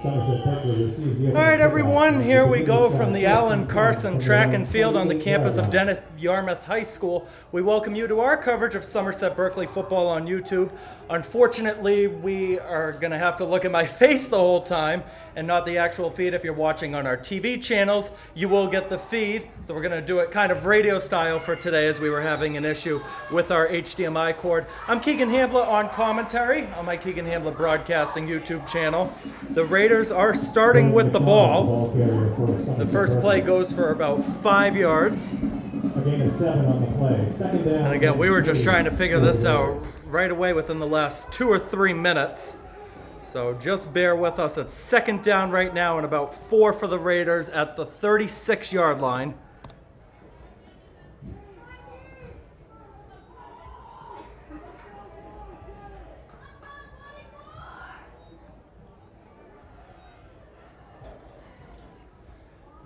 Somerset Berkley receives the. All right, everyone, here we go from the Alan Carson track and field on the campus of Dennis-Yarmouth High School. We welcome you to our coverage of Somerset Berkley football on YouTube. Unfortunately, we are going to have to look at my face the whole time and not the actual feed. If you're watching on our TV channels, you will get the feed. So we're going to do it kind of radio style for today, as we were having an issue with our HDMI cord. I'm Keegan Hamblett on commentary on my Keegan Hamblett Broadcasting YouTube channel. The Raiders are starting with the ball. The first play goes for about 5 yards. And again, we were just trying to figure this out right away within the last 2 or 3 minutes. So just bear with us. It's second down right now and about 4 for the Raiders at the 36-yard line.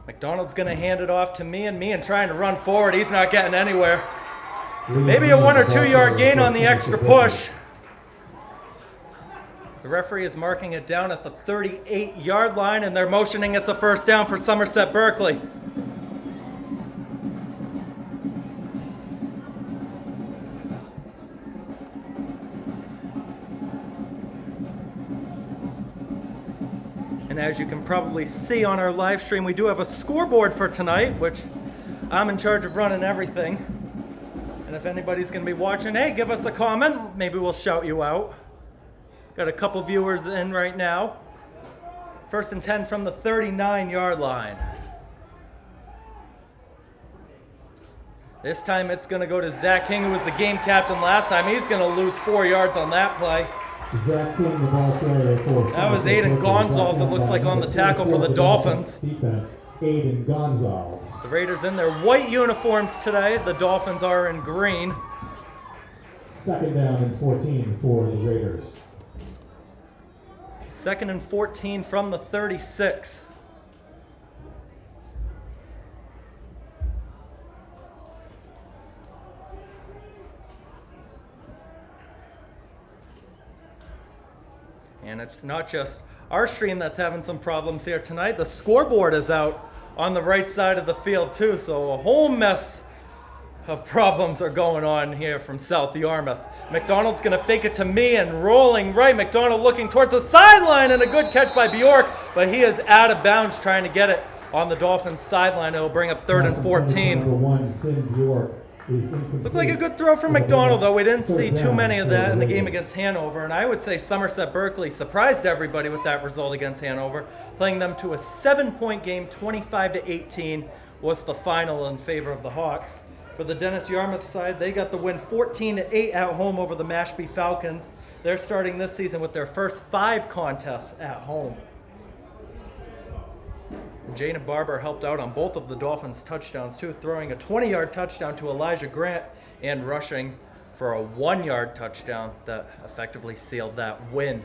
McDonald's going to hand it off to me and trying to run forward. He's not getting anywhere. Maybe a 1 or 2 yard gain on the extra push. The referee is marking it down at the 38-yard line, and they're motioning it's a first down for Somerset Berkley. And as you can probably see on our live stream, we do have a scoreboard for tonight, which I'm in charge of running everything. And if anybody's going to be watching, hey, give us a comment. Maybe we'll shout you out. Got a couple viewers in right now. First and 10 from the 39-yard line. This time it's going to go to Zach King, who was the game captain last time. He's going to lose 4 yards on that play. Zach King, the ball carrier for that was Aiden Gonzalez, it looks like, on the tackle for the Dolphins. Defense, Aiden Gonzalez. The Raiders in their white uniforms today. The Dolphins are in green. Second down and 14 for the Raiders. Second and 14 from the 36. And it's not just our stream that's having some problems here tonight. The scoreboard is out on the right side of the field too, so a whole mess of problems are going on here from South Yarmouth. McDonald's gonna fake it to me and rolling right. McDonald looking towards the sideline, and a good catch by Bjork, but he is out of bounds trying to get it on the Dolphins sideline. It'll bring up third and 14. Looked like a good throw from McDonald, though. We didn't see too many of that in the game against Hanover, and I would say Somerset Berkley surprised everybody with that result against Hanover, playing them to a 7-point game. 25-18 was the final in favor of the Hawks. For the Dennis-Yarmouth side, they got the win 14-8 at home over the Mashpee Falcons. They're starting this season with their first 5 contests at home. And Jana Barber helped out on both of the Dolphins' touchdowns too, throwing a 20-yard touchdown to Elijah Grant and rushing for a 1-yard touchdown that effectively sealed that win.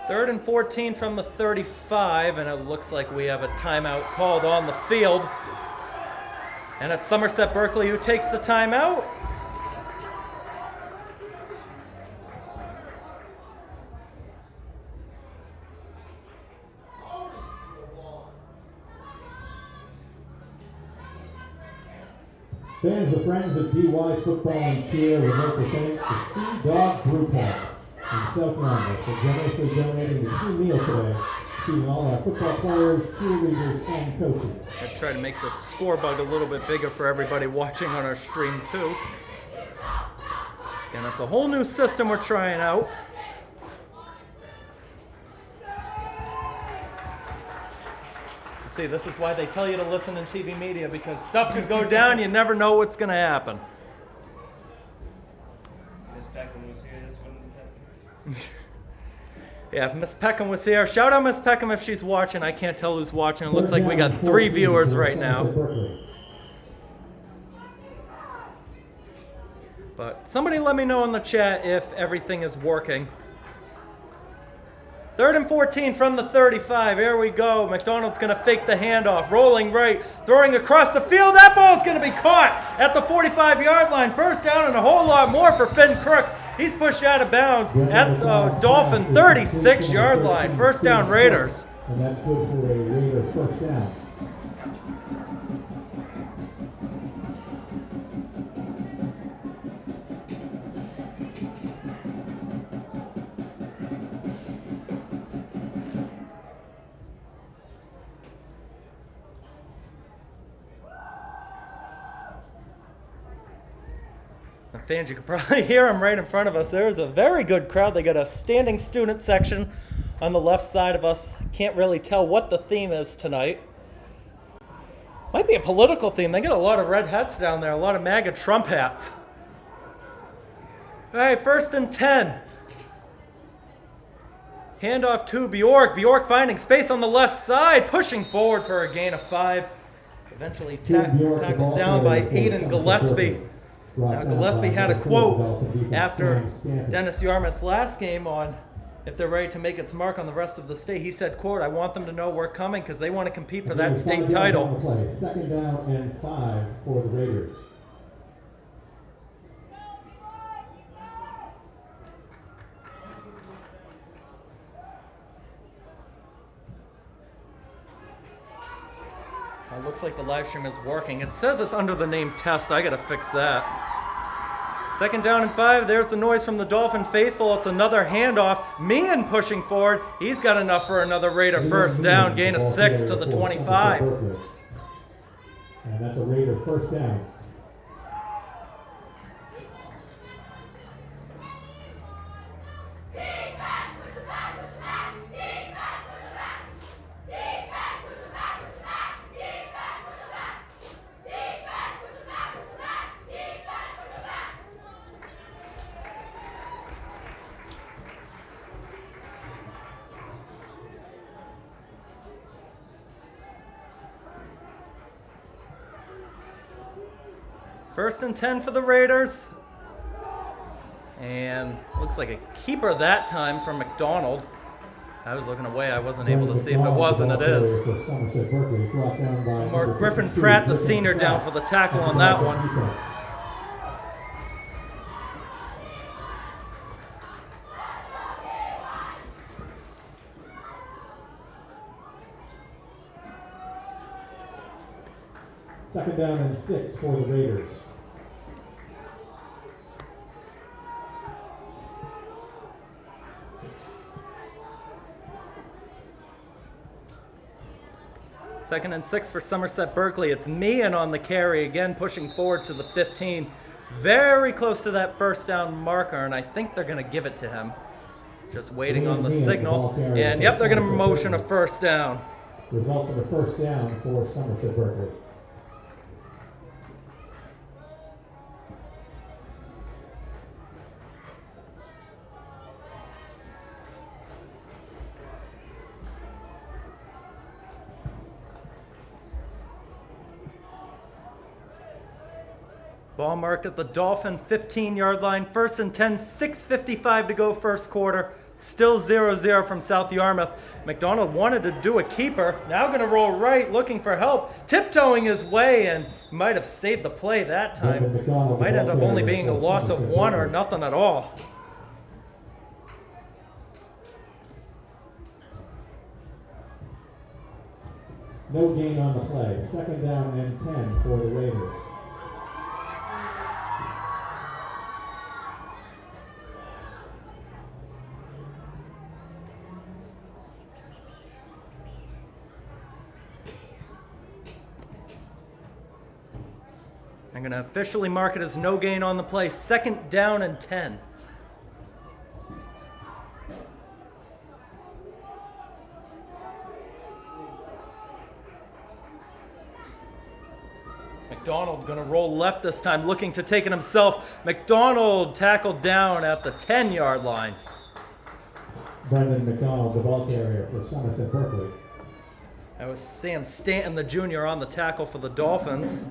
Third and 14 from the 35, and it looks like we have a timeout called on the field. And it's Somerset Berkley who takes the timeout. Fans of Friends of DY Football and Cheer would like to thank the Sea Dog Brew Pub in South Yarmouth for generously donating the free meal today, feeding all our football players, cheerleaders, and coaches. I try to make the score bug a little bit bigger for everybody watching on our stream too. And it's a whole new system we're trying out. See, this is why they tell you to listen in TV media, because stuff could go down, you never know what's going to happen. Miss Peckham was here, this wouldn't happen. Yeah, if Miss Peckham was here, shout out Miss Peckham if she's watching. I can't tell who's watching. It looks like we got 3 viewers right now. But somebody let me know in the chat if everything is working. Third and 14 from the 35. Here we go. McDonald's going to fake the handoff. Rolling right. Throwing across the field. That ball's going to be caught at the 45-yard line. First down and a whole lot more for Finn Crook He's pushed out of bounds at the Dolphin 36-yard line. First down, Raiders. And that's good for a Raider first down. Fans, you can probably hear them right in front of us. There's a very good crowd. They got a standing student section on the left side of us. Can't really tell what the theme is tonight. Might be a political theme. They got a lot of red hats down there, a lot of MAGA Trump hats. All right, 1st and 10. Handoff to Bjork. Bjork finding space on the left side, pushing forward for a gain of 5. Eventually tackled down by Aiden Gillespie. Now, Gillespie had a quote after Dennis-Yarmouth's last game on if they're ready to make its mark on the rest of the state. He said, quote, "I want them to know we're coming because they want to compete for that state title." 2nd down and 5 for the Raiders. It looks like the live stream is working. It says it's under the name test. I gotta fix that. 2nd down and 5. There's the noise from the Dolphin faithful. It's another handoff. Meehan pushing forward. He's got enough for another Raider first down. Gain of 6 to the 25. And that's a Raider first down. First and 10 for the Raiders. And looks like a keeper that time from McDonald. I was looking away. I wasn't able to see if it was, and it is. Somerset Berkley, brought down by Mark Griffin Pratt, the senior, down for the tackle on that one. Second down and 6 for the Raiders. Second and 6 for Somerset Berkley. It's Meehan on the carry, again pushing forward to the 15. Very close to that first down marker, and I think they're going to give it to him. Just waiting on the signal. And yep, they're going to motion a first down. Results of a first down for Somerset Berkley. Ball marked at the Dolphin 15-yard line. 1st and 10, 6:55 to go first quarter. Still 0-0 from South Yarmouth. McDonald wanted to do a keeper. Now going to roll right, looking for help. Tiptoeing his way, and might have saved the play that time. Might end up only being a loss of 1 or nothing at all. No gain on the play. 2nd down and 10 for the Raiders. I'm going to officially mark it as no gain on the play. 2nd down and 10. McDonald going to roll left this time, looking to take it himself. McDonald tackled down at the 10-yard line. Brendan McDonald, the ball carrier for Somerset Berkley. That was Sam Stanton, the junior, on the tackle for the Dolphins.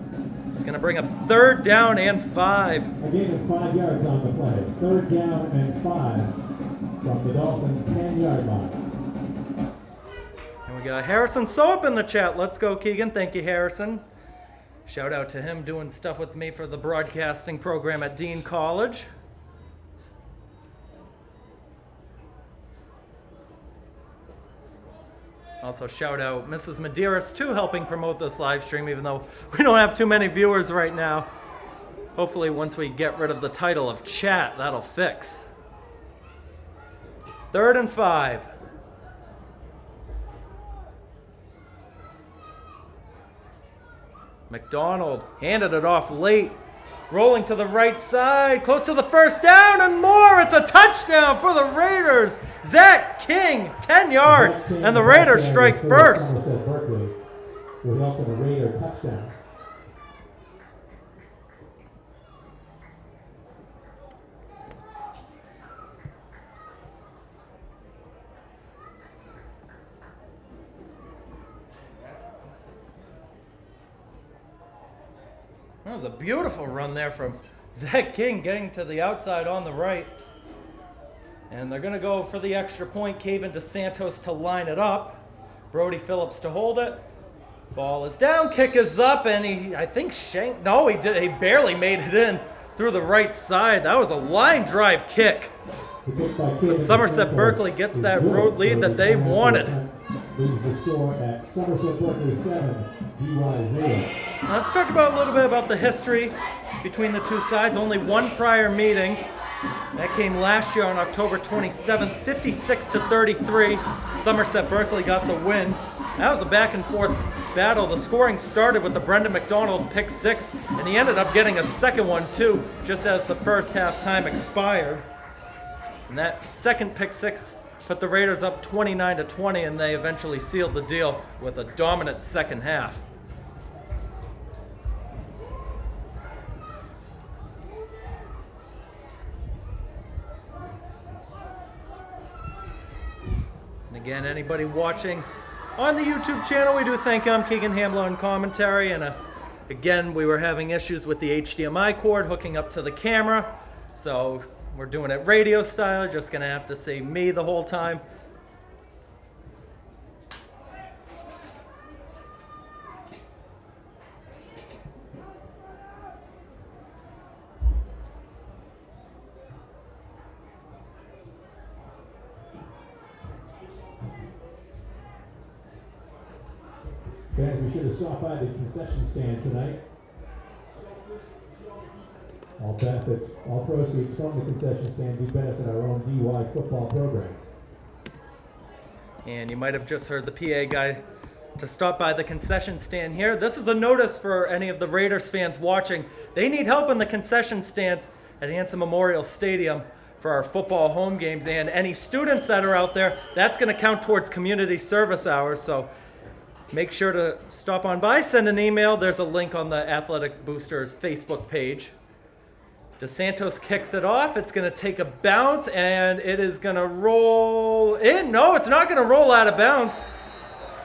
It's going to bring up 3rd down and 5. A gain of 5 yards on the play. 3rd down and 5 from the Dolphin 10-yard line. And we got Harrison Soap in the chat. Let's go, Keegan. Thank you, Harrison. Shout out to him doing stuff with me for the broadcasting program at Dean College. Also shout out Mrs. Medeiros too, helping promote this live stream, even though we don't have too many viewers right now. Hopefully once we get rid of the title of chat, that'll fix. 3rd and 5. McDonald handed it off late. Rolling to the right side, close to the first down and more. It's a touchdown for the Raiders. Zach King, 10 yards, and the Raiders strike first. Somerset Berkley results in a Raider touchdown. That was a beautiful run there from Zach King, getting to the outside on the right. And they're going to go for the extra point. Keegan to Santos to line it up. Brody Phillips to hold it. Ball is down, kick is up, and I think he barely made it in through the right side. That was a line drive kick. But Somerset Berkley gets that road lead that they wanted. Leads the score at Somerset Berkley 7, DY 0. Let's talk about a little bit about the history between the two sides. Only one prior meeting. That came last year on October 27th, 56-33. Somerset Berkley got the win. That was a back and forth battle. The scoring started with the Brendan McDonald pick 6, and he ended up getting a second one too, just as the first half time expired. And that second pick 6 put the Raiders up 29-20, and they eventually sealed the deal with a dominant second half. And again, anybody watching on the YouTube channel, we do thank you. I'm Keegan, Hamblett on commentary, and again, we were having issues with the HDMI cord hooking up to the camera, so we're doing it radio style. Just gonna have to say me the whole time. Guys, we should have stopped by the concession stand tonight. All benefits, all proceeds from the concession stand do benefit our own DY football program. And you might have just heard the PA guy to stop by the concession stand here. This is a notice for any of the Raiders fans watching. They need help in the concession stands at Hanson Memorial Stadium for our football home games. And any students that are out there, that's going to count towards community service hours. So make sure to stop on by, send an email. There's a link on the Athletic Boosters Facebook page. DeSantos kicks it off. It's going to take a bounce, and it is going to roll in. No, it's not going to roll out of bounds.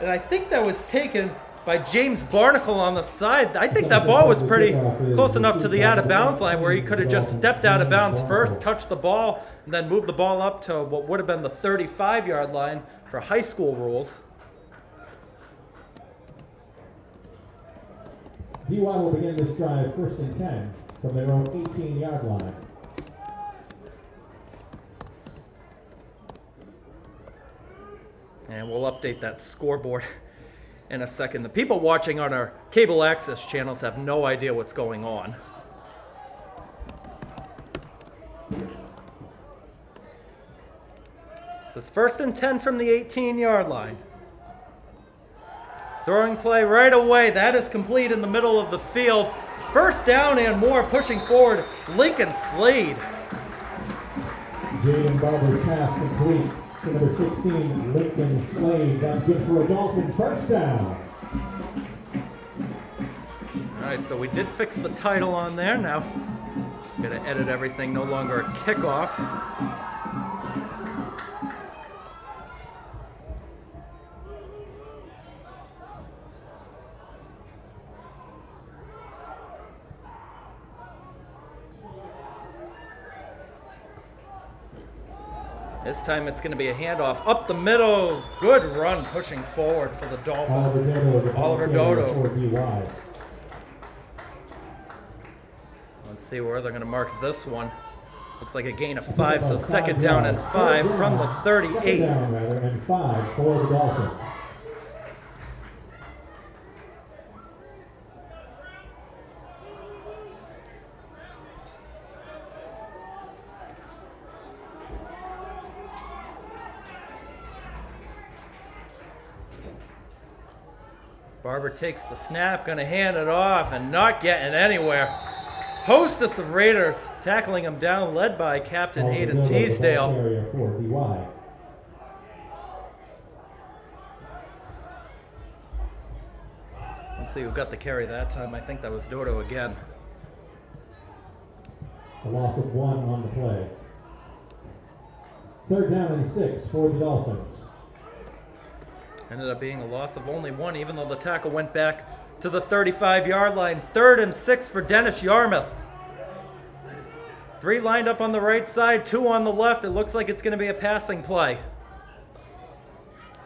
And I think that was taken by James Barnacle on the side. I think that ball was pretty close enough to the out-of-bounds line where he could have just stepped out of bounds first, touched the ball, and then moved the ball up to what would have been the 35-yard line for high school rules. DY will begin this drive 1st and 10 from their own 18-yard line. And we'll update that scoreboard in a second. The people watching on our cable access channels have no idea what's going on. This is 1st and 10 from the 18-yard line. Throwing play right away. That is complete in the middle of the field. First down and more, pushing forward, Lincoln Slade. Jaden Barber's pass complete to number 16, Lincoln Slade. That's good for a Dolphin first down. All right, so we did fix the title on there. Now, gonna edit everything, no longer a kickoff. This time it's going to be a handoff up the middle. Good run pushing forward for the Dolphins. Oliver Dodo. Let's see where they're going to mark this one. Looks like a gain of 5, so 2nd down and 5 from the 38. Second down, and 5 for the Dolphins. Barber takes the snap, gonna hand it off and not getting anywhere. Hostess of Raiders tackling him down, led by Captain Hayden Teasdale. Let's see who got the carry that time. I think that was Dodo again. A loss of 1 on the play. 3rd down and 6 for the Dolphins. Ended up being a loss of only 1, even though the tackle went back to the 35-yard line. 3rd and 6 for Dennis-Yarmouth. 3 lined up on the right side, 2 on the left. It looks like it's going to be a passing play.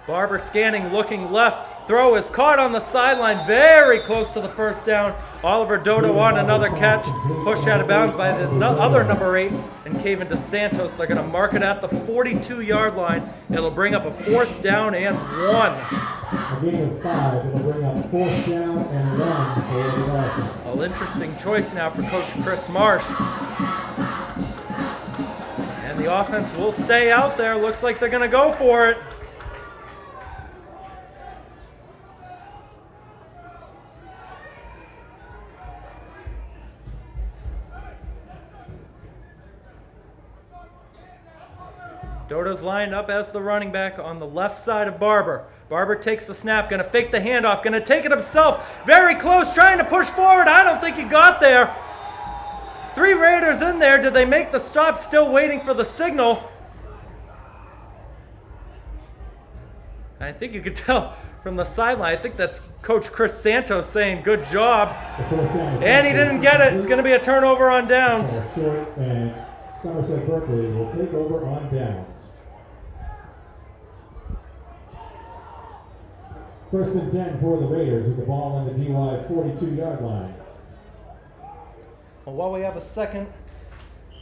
Barber scanning, looking left. Throw is caught on the sideline, very close to the first down. Oliver Dodo on another catch, pushed out of bounds by the other number 8, and Keegan DeSantos. They're going to mark it at the 42-yard line. It'll bring up a 4th down and 1. A gain of 5. It'll bring up 4th down and 1 for the Dolphins. Well, interesting choice now for Coach Chris Marsh. And the offense will stay out there. Looks like they're going to go for it. Dodo's lined up as the running back on the left side of Barber. Barber takes the snap, gonna fake the handoff, gonna take it himself. Very close, trying to push forward. I don't think he got there. 3 Raiders in there. Did they make the stop? Still waiting for the signal. I think you could tell from the sideline. I think that's Coach Chris Santos saying good job. And he didn't get it. It's gonna be a turnover on downs. And Somerset Berkley will take over on downs. 1st and 10 for the Raiders with the ball on the DY 42-yard line. Well, while we have a second,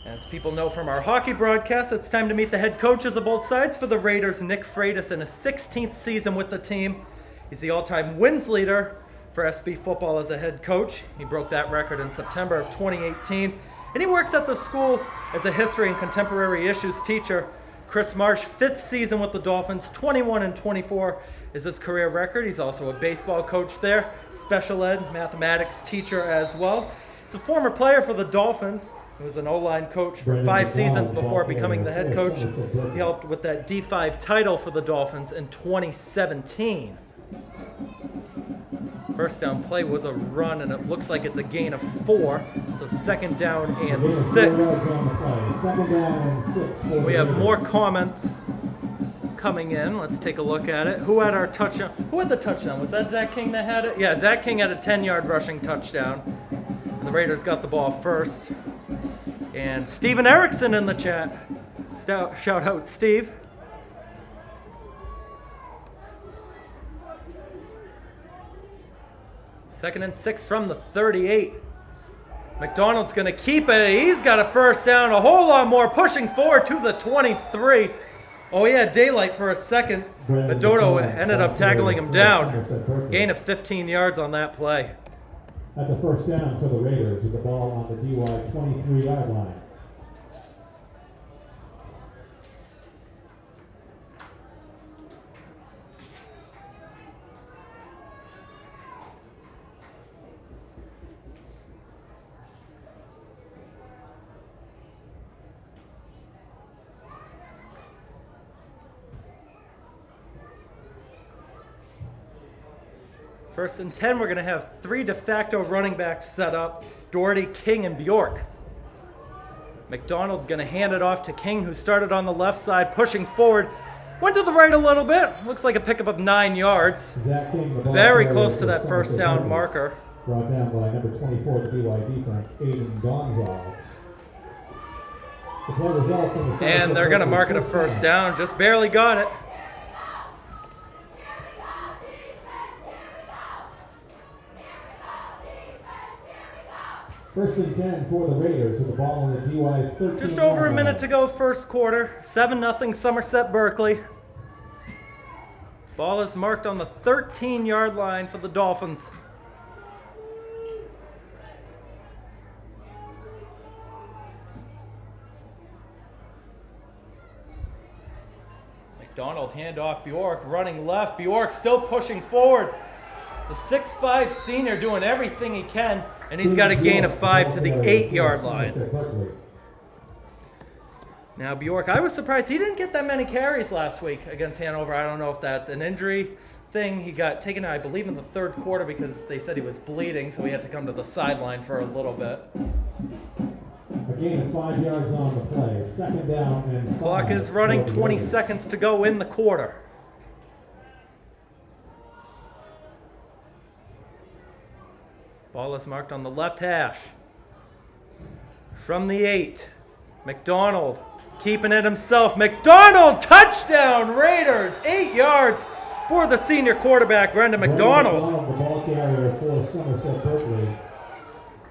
as people know from our hockey broadcast, it's time to meet the head coaches of both sides for the Raiders. Nick Freitas in his 16th season with the team. He's the all-time wins leader for SB football as a head coach. He broke that record in September of 2018. And he works at the school as a history and contemporary issues teacher. Chris Marsh, 5th season with the Dolphins, 21-24 is his career record. He's also a baseball coach there, special ed, mathematics teacher as well. He's a former player for the Dolphins. He was an O-line coach for 5 seasons before becoming the head coach. He helped with that D5 title for the Dolphins in 2017. First down play was a run, and it looks like it's a gain of 4. So 2nd down and 6. We have more comments coming in. Let's take a look at it. Who had our touchdown? Who had the touchdown? Was that Zach King that had it? Yeah, Zach King had a 10-yard rushing touchdown. And the Raiders got the ball first. And Steven Erickson in the chat. Shout out, Steve. Second and 6 from the 38. McDonald's going to keep it. He's got a first down. A whole lot more pushing forward to the 23. Oh, he had daylight for a second, but Dodo ended up tackling him down. Gain of 15 yards on that play. That's a first down for the Raiders with the ball on the DY 23-yard line. First and 10, we're going to have 3 de facto running backs set up, Doherty, King, and Bjork. McDonald going to hand it off to King, who started on the left side, pushing forward. Went to the right a little bit. Looks like a pickup of 9 yards. Very close to that first down marker. Brought down by number 24 of the BY defense, Aiden Gonzalez. And they're going to mark it a first down. Just barely got it. First and 10 for the Raiders with the ball on the DY 13. Just over a minute to go first quarter. 7-0 Somerset Berkley. Ball is marked on the 13-yard line for the Dolphins. McDonald handoff Bjork running left. Bjork still pushing forward. The 6'5" senior doing everything he can, and he's got a gain of 5 to the 8-yard line. Now Bjork, I was surprised he didn't get that many carries last week against Hanover. I don't know if that's an injury thing. He got taken out, I believe, in the third quarter because they said he was bleeding, so he had to come to the sideline for a little bit. A gain of 5 yards on the play. Second down and 5. Clock is running, 20 seconds to go in the quarter. Ball is marked on the left hash. From the 8, McDonald keeping it himself. McDonald, touchdown, Raiders, 8 yards for the senior quarterback, Brendan McDonald. The ball carrier for Somerset Berkley,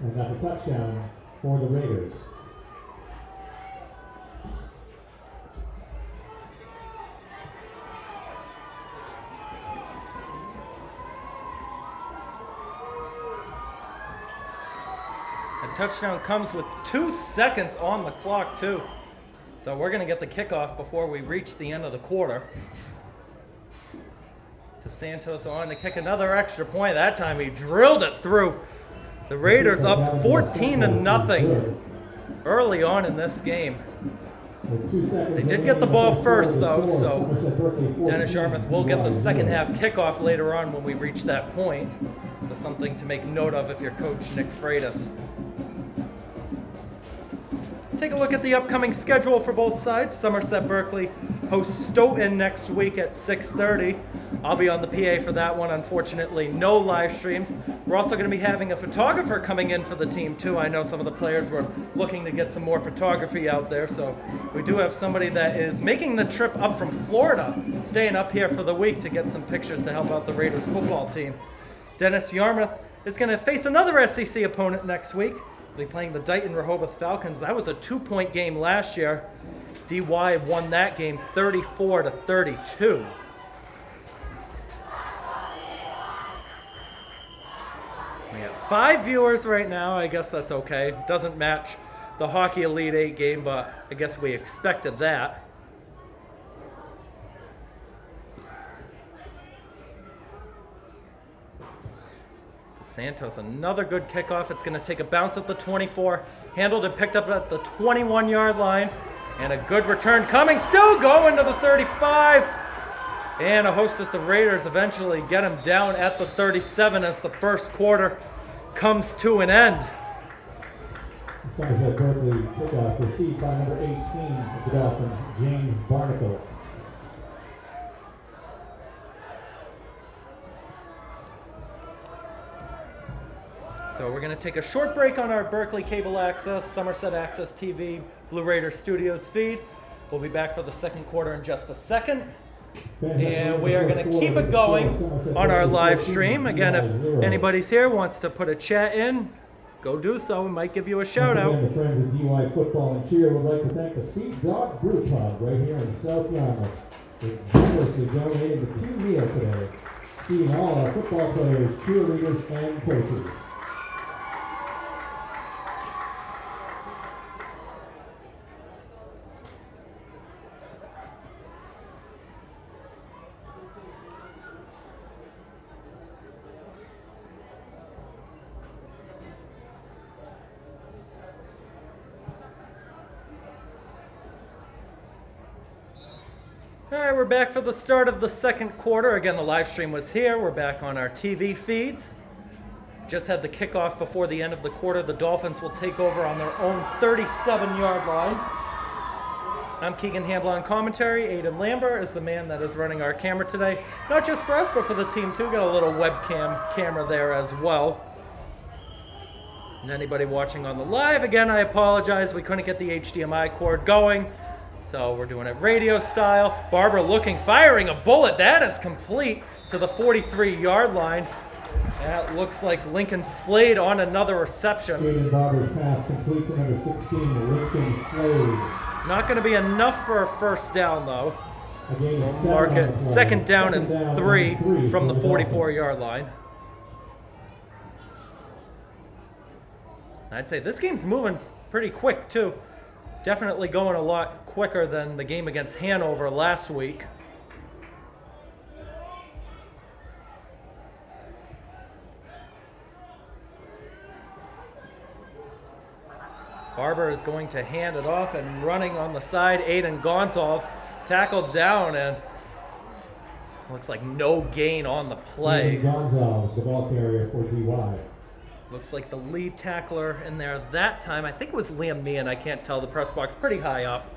and that's a touchdown for the Raiders. The touchdown comes with 2 seconds on the clock, too. So we're going to get the kickoff before we reach the end of the quarter. DeSantos on to kick another extra point. That time he drilled it through. The Raiders up 14-0 early on in this game. They did get the ball first, though, so Dennis-Yarmouth will get the second half kickoff later on when we reach that point. So something to make note of if you're Coach Nick Freitas. Take a look at the upcoming schedule for both sides. Somerset Berkley hosts Stoughton next week at 6:30. I'll be on the PA for that one. Unfortunately, no live streams. We're also going to be having a photographer coming in for the team, too. I know some of the players were looking to get some more photography out there, so we do have somebody that is making the trip up from Florida, staying up here for the week to get some pictures to help out the Raiders football team. Dennis-Yarmouth is going to face another SEC opponent next week. They'll be playing the Dighton-Rehoboth Falcons. That was a 2-point game last year. DY won that game 34-32. We have 5 viewers right now. I guess that's okay. Doesn't match the Hockey Elite 8 game, but I guess we expected that. Santos, another good kickoff. It's going to take a bounce at the 24, handled and picked up at the 21-yard line, and a good return coming, still going to the 35, and a hostess of Raiders eventually get him down at the 37 as the first quarter comes to an end. Somerset Berkley kickoff received by number 18 of the Dolphins, James Barnacle. So we're going to take a short break on our Berkeley Cable Access, Somerset Access TV, Blue Raider Studios feed. We'll be back for the second quarter in just a second. And we are going to keep it going on our live stream. Again, if anybody's here wants to put a chat in, go do so. We might give you a shout out. The friends of DY Football and Cheer would like to thank the Sweet Dog Brew Pub right here in South Yarmouth. They generously donated the 2 meal today, feeding all our football players, cheerleaders, and coaches. All right, we're back for the start of the second quarter. Again, the live stream was here. We're back on our TV feeds. Just had the kickoff before the end of the quarter. The Dolphins will take over on their own 37-yard line. I'm Keegan, Hamblett on commentary. Aiden Lambert is the man that is running our camera today. Not just for us, but for the team too. Got a little webcam camera there as well. And anybody watching on the live, again, I apologize. We couldn't get the HDMI cord going. So we're doing it radio style. Barber firing a bullet. That is complete to the 43-yard line. That looks like Lincoln Slade on another reception. Jaden Barber's pass complete to number 16, Lincoln Slade. It's not going to be enough for a first down, though. We'll mark it second down and 3 from the 44-yard line. I'd say this game's moving pretty quick, too. Definitely going a lot quicker than the game against Hanover last week. Barber is going to hand it off, and running on the side, Aiden Gonzalez tackled down, and looks like no gain on the play. Aiden Gonzalez, the ball carrier for DY. Looks like the lead tackler in there that time, I think it was Liam Meehan, I can't tell, the press box pretty high up.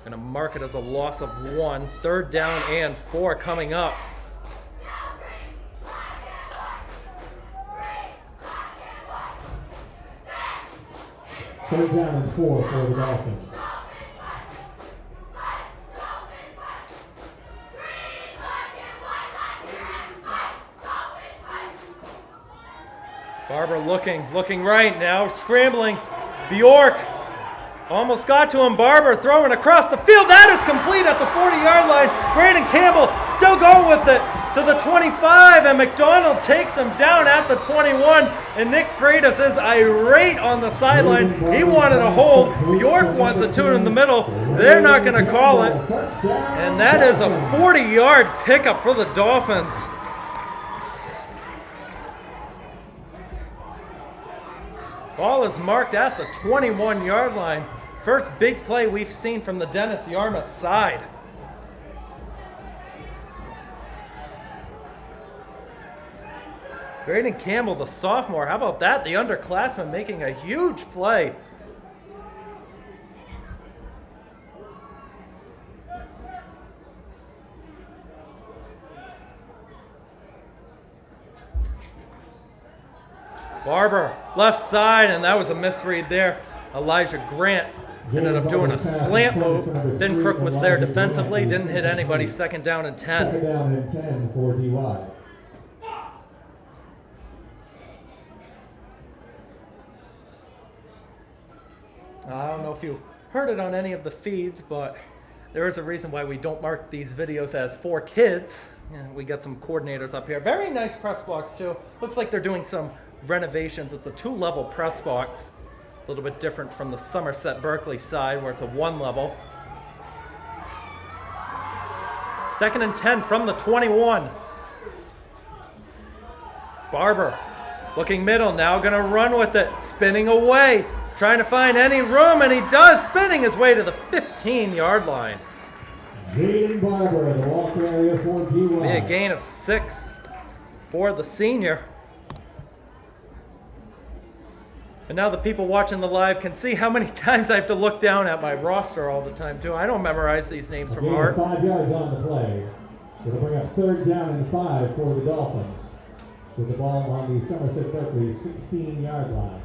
Gonna mark it as a loss of 1. 3rd down and 4 coming up. Third down and 4 for the Dolphins. Barber looking right now, scrambling. Bjork almost got to him. Barber throwing across the field. That is complete at the 40-yard line. Braden Campbell still going with it to the 25, and McDonald takes him down at the 21. And Nick Freitas is irate on the sideline. He wanted a hold. Bjork wants a tune in the middle. They're not going to call it. And that is a 40-yard pickup for the Dolphins. Ball is marked at the 21-yard line. First big play we've seen from the Dennis-Yarmouth side. Braden Campbell, the sophomore, how about that? The underclassman making a huge play. Barber, left side, and that was a misread there. Elijah Grant ended up doing a slant move. Then Crook was there defensively, didn't hit anybody. 2nd down and 10. 2nd down and 10 for DY. I don't know if you heard it on any of the feeds, but there is a reason why we don't mark these videos as for kids. Yeah, we got some coordinators up here. Very nice press box too. Looks like they're doing some renovations. It's a 2-level press box. A little bit different from the Somerset Berkley side where it's a 1-level. 2nd and 10 from the 21. Barber looking middle, now gonna run with it, spinning away, trying to find any room, and he does, spinning his way to the 15-yard line. Jaden Barber, the ball carrier for DY. Be a gain of 6 for the senior. And now the people watching the live can see how many times I have to look down at my roster all the time too. I don't memorize these names from heart. 5 yards on the play. It'll bring up 3rd down and 5 for the Dolphins. With the ball on the Somerset Berkley 16-yard line.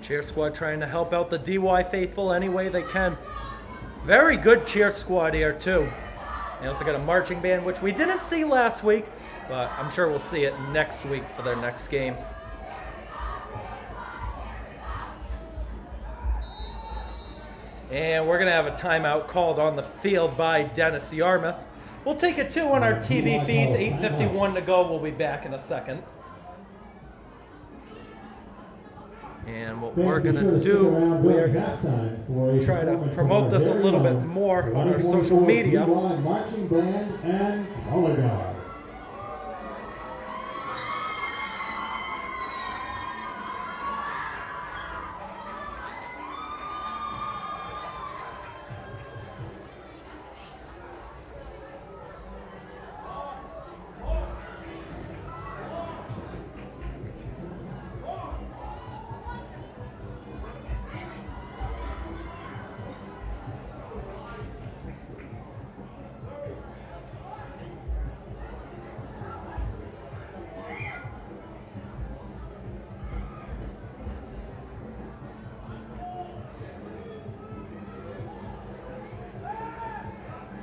Cheer squad trying to help out the DY faithful any way they can. Very good cheer squad here too. They also got a marching band, which we didn't see last week, but I'm sure we'll see it next week for their next game. And we're gonna have a timeout called on the field by Dennis-Yarmouth. We'll take it too on our TV feeds. 8:51 to go. We'll be back in a second. And what we're going to do, we're going to try to promote this a little bit more on our social media. Marching band and color guard.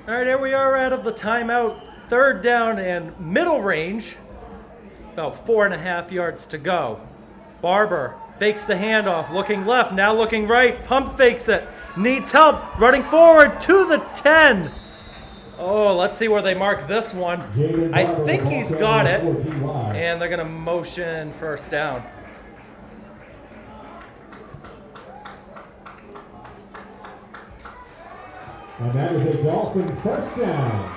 All right, here we are out of the timeout. 3rd down and middle range. About 4.5 yards to go. Barber fakes the handoff, looking left, now looking right. Pump fakes it, needs help, running forward to the 10. Oh, let's see where they mark this one. I think he's got it. And they're going to motion 1st down. And that is a Dolphin first down.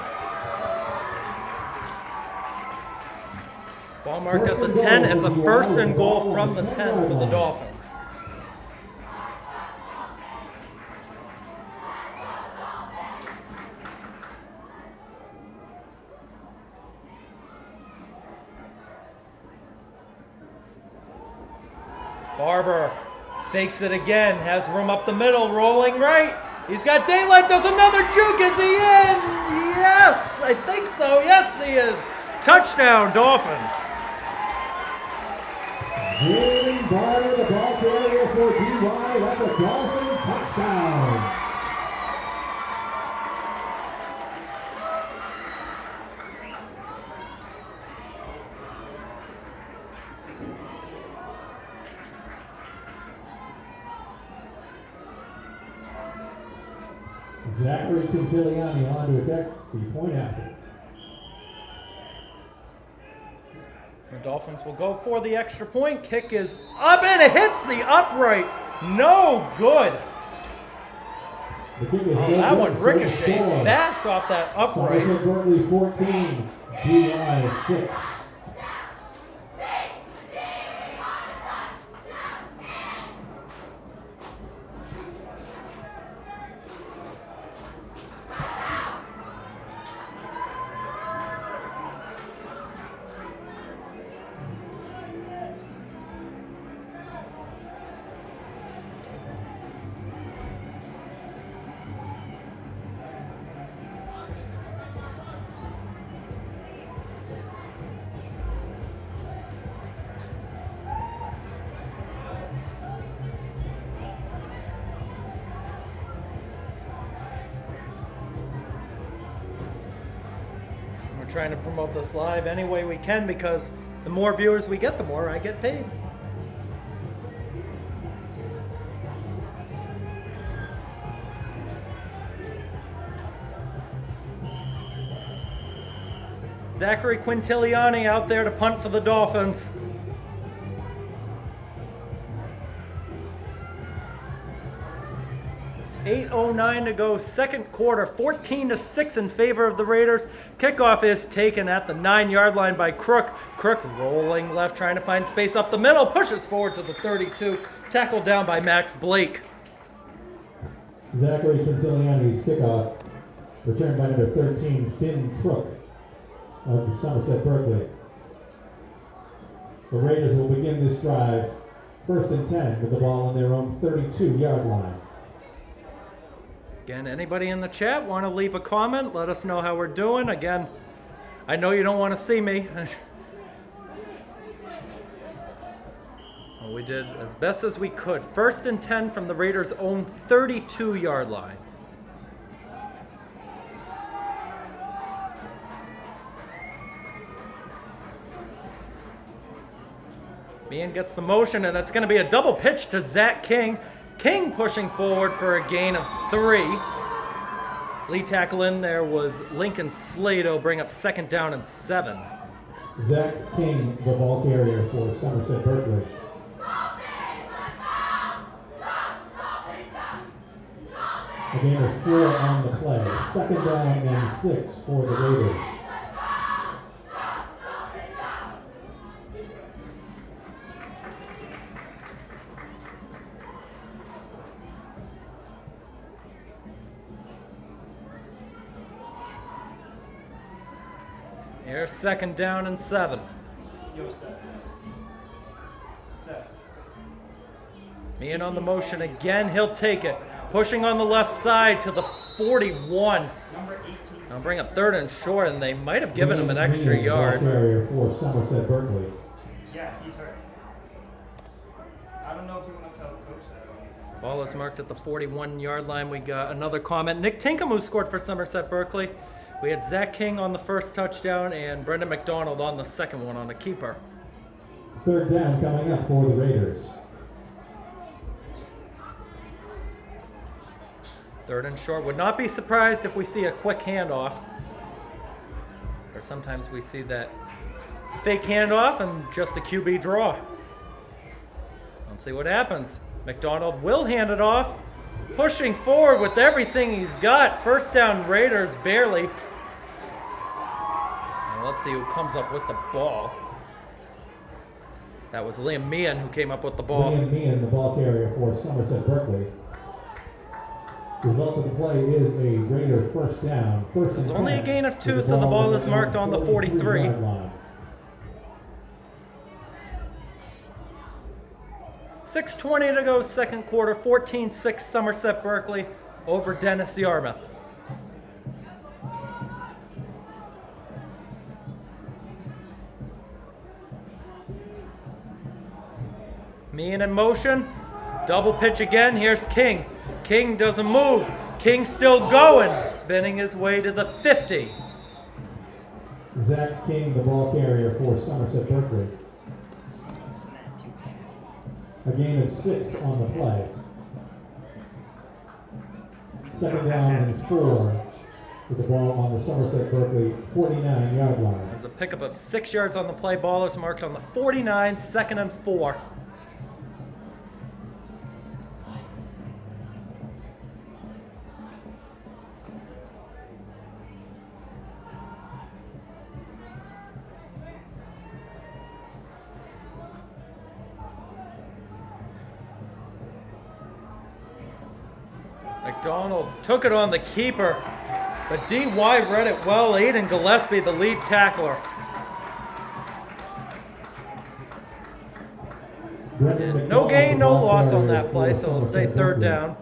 Ball marked at the 10. It's a first and goal from the 10 for the Dolphins. Barber fakes it again, has room up the middle, rolling right. He's got daylight, does another juke. Is he in? Yes, I think so. Yes, he is. Touchdown, Dolphins. Jalen Barber, the ball carrier for DY. That's a Dolphin touchdown. Zachary Quintiliani on to attack the point after. The Dolphins will go for the extra point. Kick is up and it hits the upright. No good. That one ricocheted fast off that upright. Somerset Berkley 14, DY 6. Trying to promote this live any way we can because the more viewers we get, the more I get paid. Zachary Quintiliani out there to punt for the Dolphins. .8:09 to go, second quarter, 14-6 in favor of the Raiders. Kickoff is taken at the 9-yard line by Crook. Crook rolling left, trying to find space up the middle, pushes forward to the 32, tackled down by Max Blake. Zachary Quintiliani's kickoff, returned by number 13, Finn Crook of the Somerset Berkley. The Raiders will begin this drive, 1st and 10, with the ball on their own 32-yard line. Again, anybody in the chat want to leave a comment? Let us know how we're doing. Again, I know you don't want to see me. Well, we did as best as we could. 1st and 10 from the Raiders' own 32-yard line. Meehan gets the motion, and it's going to be a double pitch to Zach King. King pushing forward for a gain of 3. Lead tackle in there was Lincoln Slato, bring up 2nd down and 7. Zach King, the ball carrier for Somerset Berkley. A gain of 4 on the play. 2nd down and 6 for the Raiders. Here's 2nd down and 7. Yo, Seth. Meehan on the motion again. He'll take it. Pushing on the left side to the 41. Number 18. I'll bring up 3rd and short, and they might have given him an extra yard. Ball carrier for Somerset Berkley. Yeah, he's hurt. I don't know if you want to tell coach that. Ball is marked at the 41-yard line. We got another comment. Nick Tinkham, who scored for Somerset Berkley. We had Zach King on the first touchdown and Brendan McDonald on the second one on a keeper. 3rd down coming up for the Raiders. 3rd and short. Would not be surprised if we see a quick handoff. Or sometimes we see that fake handoff and just a QB draw. Let's see what happens. McDonald will hand it off. pushing forward with everything he's got. First down Raiders, barely. And let's see who comes up with the ball. That was Liam Meehan who came up with the ball. Liam Meehan, the ball carrier for Somerset Berkley. The result of the play is a Raider first down. It was only a gain of 2, so the ball is marked on the 43. 6:20 to go, second quarter, 14-6 Somerset Berkley over Dennis-Yarmouth. Meehan in motion, double pitch again, here's King. King doesn't move, King still going, spinning his way to the 50. Zach King, the ball carrier for Somerset Berkley. A gain of 6 on the play. Second down and 4 with the ball on the Somerset Berkley 49-yard line. There's a pickup of 6 yards on the play. Ball is marked on the 49, second and 4. McDonald took it on the keeper, but D.Y. read it well. Aiden Gillespie, the lead tackler. No gain, no loss on that play, so it'll stay third down.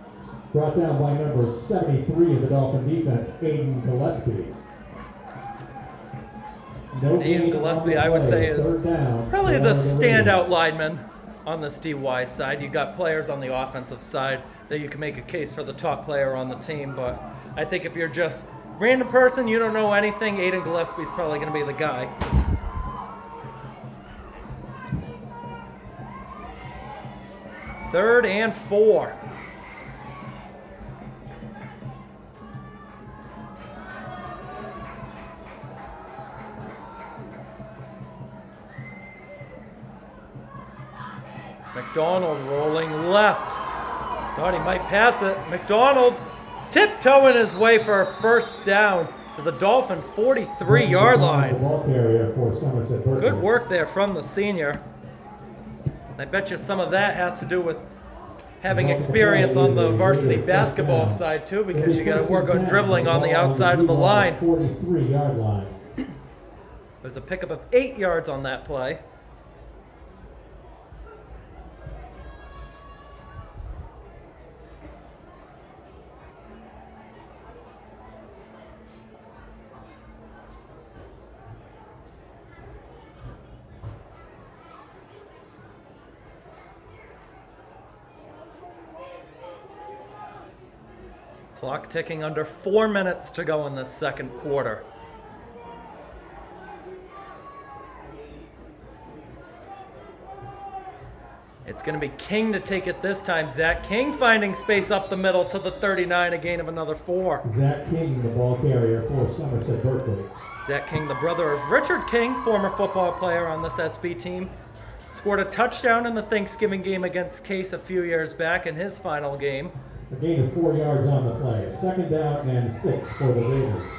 Brought down by number 73 of the Dolphin defense, Aiden Gillespie. Aiden Gillespie, I would say, is probably the standout lineman on this DY side. You got players on the offensive side that you can make a case for the top player on the team, but I think if you're just random person, you don't know anything, Aiden Gillespie's probably going to be the guy. Third and 4. McDonald rolling left. Thought he might pass it. McDonald tiptoeing his way for a first down to the Dolphin 43-yard line. Good work there from the senior. I bet you some of that has to do with having experience on the varsity basketball side too, because you got to work on dribbling on the outside of the line. 43-yard line. There's a pickup of 8 yards on that play. Clock ticking, under 4 minutes to go in this second quarter. It's going to be King to take it this time. Zach King finding space up the middle to the 39, a gain of another 4. Zach King, the ball carrier for Somerset Berkley. Zach King, the brother of Richard King, former football player on this SB team, scored a touchdown in the Thanksgiving game against Case a few years back in his final game. A gain of 4 yards on the play. Second down and 6 for the Raiders.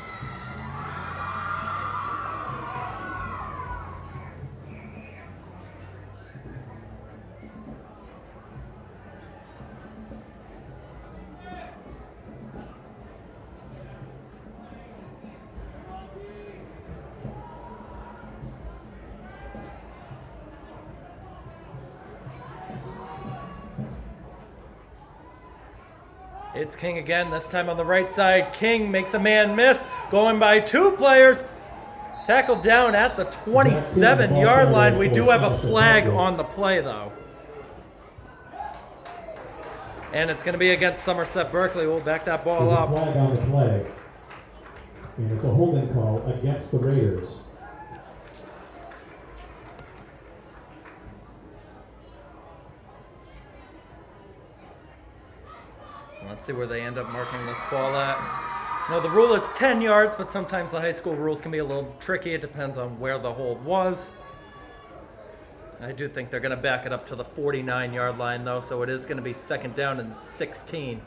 It's King again, this time on the right side. King makes a man miss, going by 2 players. Tackled down at the 27-yard line. We do have a flag on the play, though. And it's going to be against Somerset Berkley. We'll back that ball up. Flag on the play. And it's a holding call against the Raiders. Let's see where they end up marking this ball at. No, the rule is 10 yards, but sometimes the high school rules can be a little tricky. It depends on where the hold was. I do think they're going to back it up to the 49-yard line, though, so it is going to be second down and 16.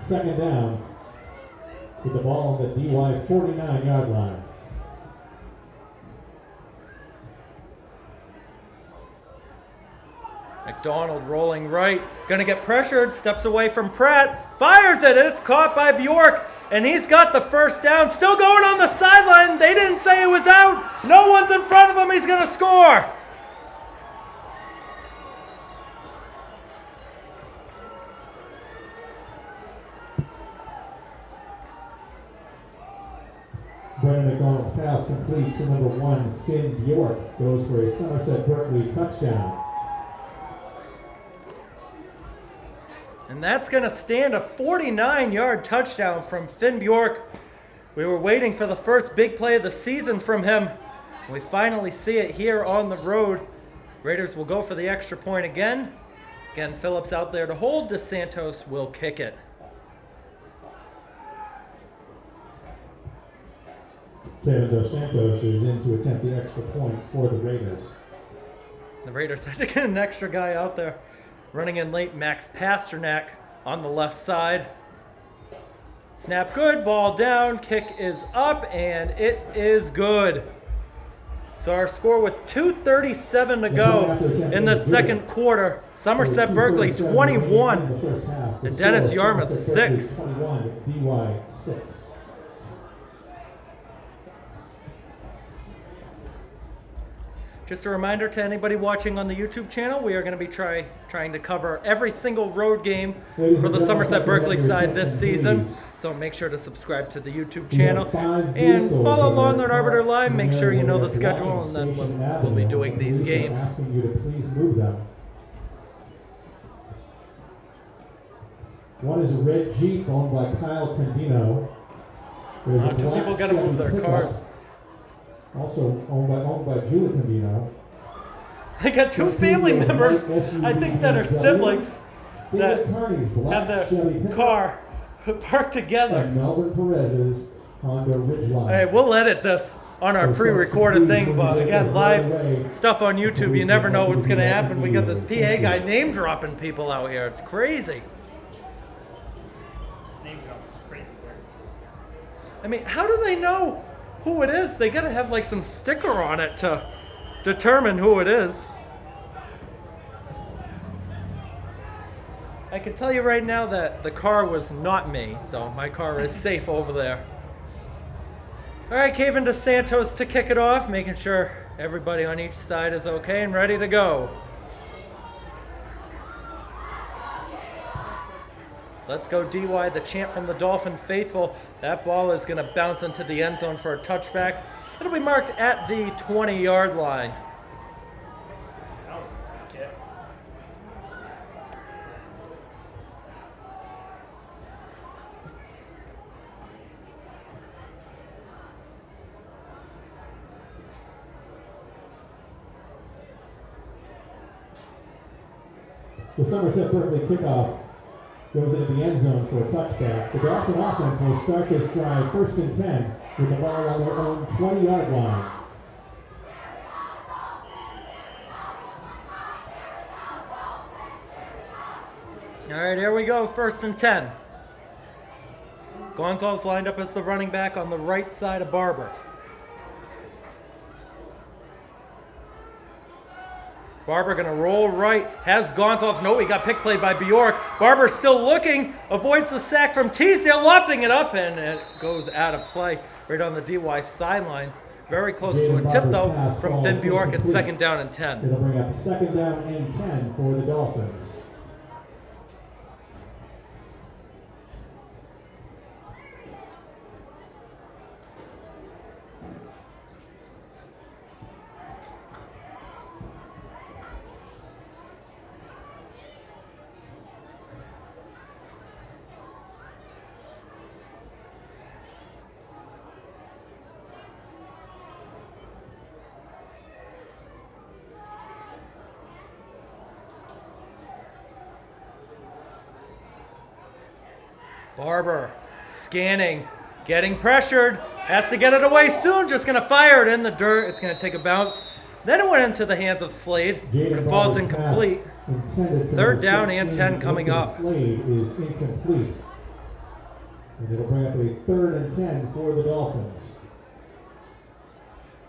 second down with the ball on the DY 49-yard line. McDonald rolling right, gonna get pressured, steps away from Pratt, fires it, and it's caught by Bjork, and he's got the first down, still going on the sideline. They didn't say it was out. No one's in front of him, he's gonna score. Brandon McDonald's pass complete to number 1, Finn Bjork, goes for a Somerset Berkley touchdown. And that's going to stand a 49-yard touchdown from Finn Bjork. We were waiting for the first big play of the season from him. We finally see it here on the road. Raiders will go for the extra point again. Again, Phillips out there to hold. DeSantos will kick it. Kevin Dos Santos is in to attempt the extra point for the Raiders. The Raiders had to get an extra guy out there. Running in late, Max Pasternak on the left side. Snap good, ball down, kick is up, and it is good. So our score with 2:37 to go in the second quarter. Somerset Berkley 21 and Dennis-Yarmouth 6. 21, DY 6. Just a reminder to anybody watching on the YouTube channel, we are going to be trying to cover every single road game for the Somerset Berkley side this season. So make sure to subscribe to the YouTube channel and follow along on Arbiter Live. Make sure you know the schedule and then we'll be doing these games. Asking you to please move them. One is a red Jeep owned by Kyle Condino. There's a Two black people got to move their Chevy cars. pickup, also owned by Julie Condino. They got two family members, I think, that are siblings that have the car parked together. And Melvin Perez's Honda Ridgeline. Hey, we'll edit this on our pre-recorded thing, but again, live stuff on YouTube, you never know what's going to happen. We got this PA guy name-dropping people out here. It's crazy. Name drops crazy word. I mean, how do they know who it is? They got to have like some sticker on it to determine who it is. I can tell you right now that the car was not me, so my car is safe over there. All right, Keegan DeSantos to kick it off, making sure everybody on each side is okay and ready to go. Let's go DY, the chant from the Dolphin faithful. That ball is going to bounce into the end zone for a touchback. It'll be marked at the 20-yard line. That was a good kick. The Somerset Berkley kickoff goes into the end zone for a touchback. The Dolphin offense will start this drive 1st and 10 with the ball on their own 20-yard line. All right, here we go, 1st and 10. Gonzalez lined up as the running back on the right side of Barber. Barber gonna roll right, has Gonzalez, no, he got pick played by Bjork. Barber still looking, avoids the sack from Teasdale, lofting it up, and it goes out of play right on the DY sideline. Very close to a tip though from Finn Bjork at 2nd down and 10. It'll bring up 2nd down and 10 for the Dolphins. Barber scanning, getting pressured, has to get it away soon, just gonna fire it in the dirt. It's gonna take a bounce. Then it went into the hands of Slade, but it falls incomplete. 3rd down and 10 coming up. Slade is incomplete. And it'll bring up a 3rd and 10 for the Dolphins.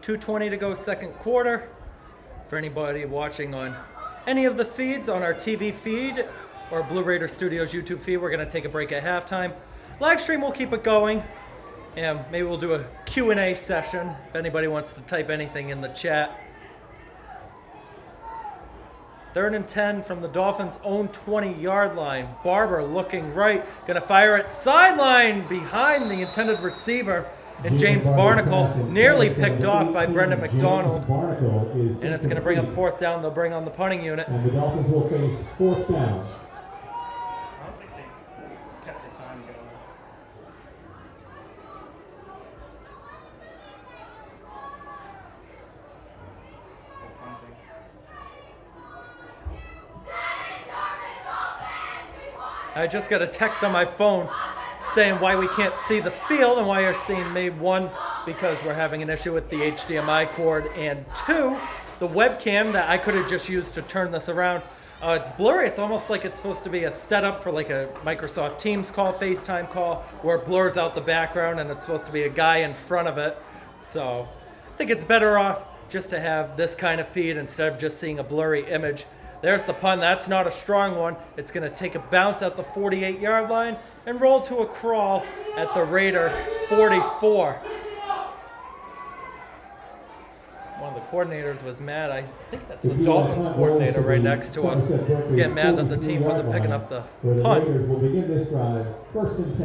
2:20 to go second quarter. For anybody watching on any of the feeds, on our TV feed or Blue Raider Studios YouTube feed, we're going to take a break at halftime. Livestream, we'll keep it going. And maybe we'll do a Q&A session if anybody wants to type anything in the chat. 3rd and 10 from the Dolphins' own 20-yard line. Barber looking right, gonna fire it sideline behind the intended receiver. And James Barnacle nearly picked off by Brendan McDonald. And it's gonna bring up 4th down. They'll bring on the punting unit. And the Dolphins will face 4th down. I don't think they kept the time going. They're punting. I just got a text on my phone saying why we can't see the field and why you're seeing me. 1, because we're having an issue with the HDMI cord, and 2, the webcam that I could have just used to turn this around. It's blurry. It's almost like it's supposed to be a setup for like a Microsoft Teams call, FaceTime call, where it blurs out the background and it's supposed to be a guy in front of it. So I think it's better off just to have this kind of feed instead of just seeing a blurry image. There's the punt. That's not a strong one. It's going to take a bounce at the 48-yard line and roll to a crawl at the Raider 44. One of the coordinators was mad. I think that's the Dolphins coordinator right next to us. He's getting mad that the team wasn't picking up the punt. The Raiders will begin this drive, 1st and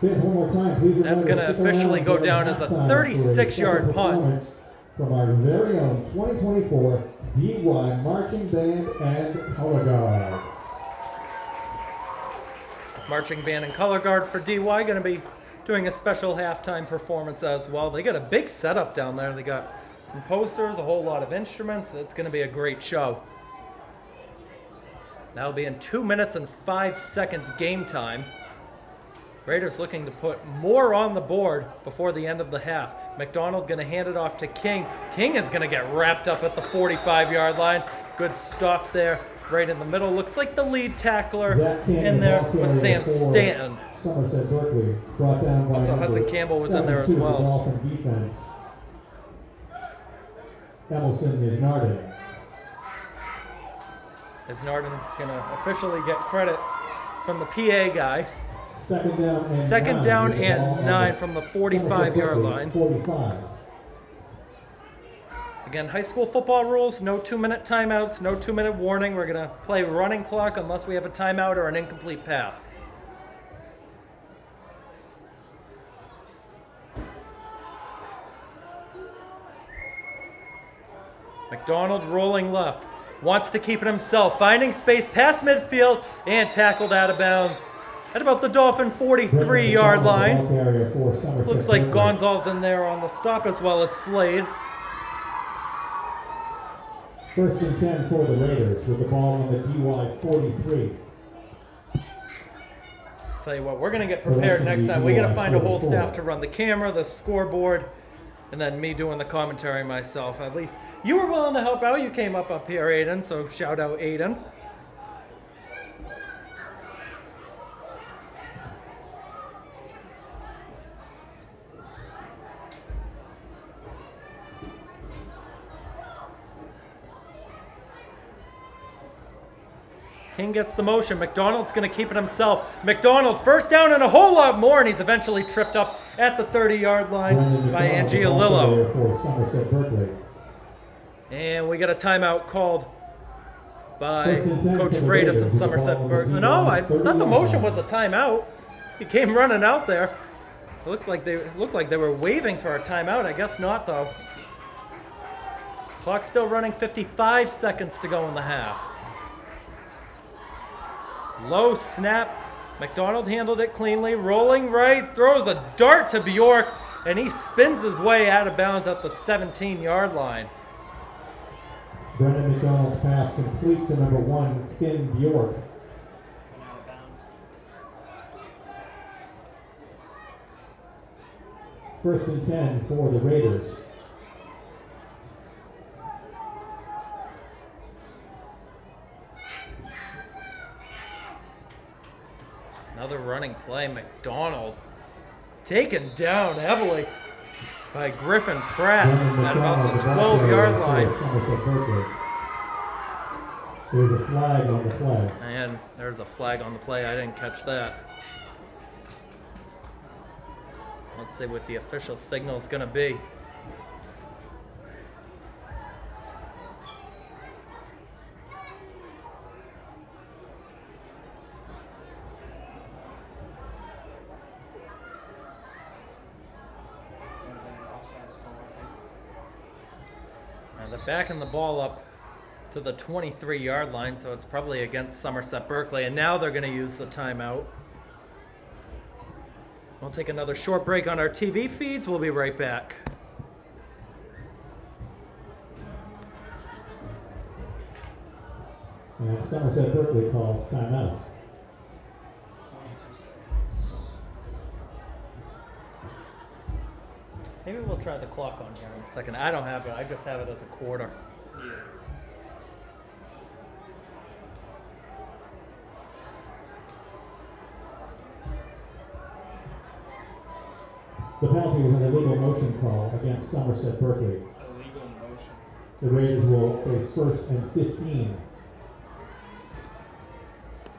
10. One more time, please. That's going to officially go down as a 36-yard punt. From our very own 2024 DY Marching Band and Color Guard. Marching band and color guard for DY going to be doing a special halftime performance as well. They got a big setup down there. They got some posters, a whole lot of instruments. It's going to be a great show. That'll be in 2 minutes and 5 seconds game time. Raiders looking to put more on the board before the end of the half. McDonald going to hand it off to King. King is going to get wrapped up at the 45-yard line. Good stop there, right in the middle. Looks like the lead tackler in there was Sam Stanton. Somerset Berkley, brought down by Also, Hudson Campbell was in there as well. Dolphin defense. Emerson is Narden. As Narden's going to officially get credit from the PA guy. Second down and 9 from the 45-yard line. 45. Again, high school football rules, no 2-minute timeouts, no 2-minute warning. We're going to play running clock unless we have a timeout or an incomplete pass. McDonald rolling left, wants to keep it himself, finding space past midfield and tackled out of bounds at about the Dolphin 43-yard line. Looks like Gonzalez in there on the stop as well as Slade. 1st and 10 for the Raiders with the ball on the DY 43. Tell you what, we're going to get prepared next time. We got to find a whole staff to run the camera, the scoreboard, and then me doing the commentary myself. At least you were willing to help out. You came up here, Aiden, so shout out Aiden. King gets the motion. McDonald's going to keep it himself. McDonald, first down and a whole lot more, and he's eventually tripped up at the 30-yard line by Angiolillo. For Somerset Berkley. And we got a timeout called by Coach Freitas and Somerset Berkley. No, I thought the motion was a timeout. He came running out there. It looked like they were waving for a timeout. I guess not, though. Clock still running, 55 seconds to go in the half. Low snap. McDonald handled it cleanly. Rolling right. Throws a dart to Bjork. And he spins his way out of bounds at the 17-yard line. Brendan McDonald's pass complete to number 1, Finn Bjork. Out of bounds. 1st and 10 for the Raiders. Another running play. McDonald taken down heavily by Griffin Pratt at about the 12-yard line. Somerset Berkley. There's a flag on the play. And there's a flag on the play. I didn't catch that. Let's see what the official signal is going to be. And they're backing the ball up to the 23-yard line, so it's probably against Somerset Berkley. And now they're going to use the timeout. We'll take another short break on our TV feeds. We'll be right back. And Somerset Berkley calls timeout. 22 seconds. Maybe we'll try the clock on here in a second. I don't have it. I just have it as a quarter. Yeah. The penalty was an illegal motion call against Somerset Berkley. Illegal motion. The Raiders will face 1st and 15.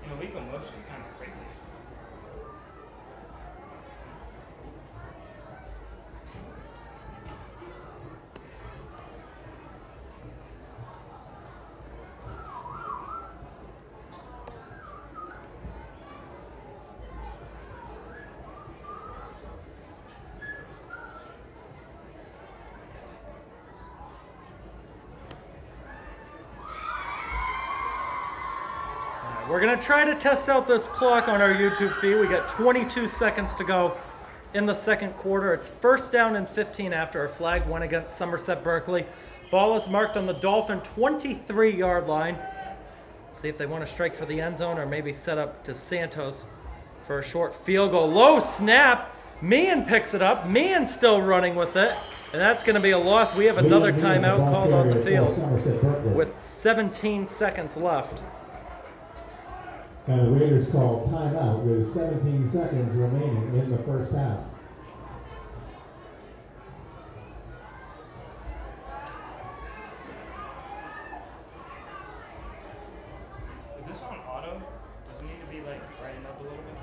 An illegal motion is kind of crazy. We're going to try to test out this clock on our YouTube feed. We got 22 seconds to go in the second quarter. It's 1st down and 15 after a flag went against Somerset Berkley. Ball is marked on the Dolphin 23-yard line. See if they want to strike for the end zone or maybe set up to Santos for a short field goal. Low snap. Meehan picks it up. Meehan's still running with it. And that's going to be a loss. We have another timeout called on the field with 17 seconds left. And the Raiders call timeout with 17 seconds remaining in the first half. Is this on auto? Does it need to be like brightened up a little bit?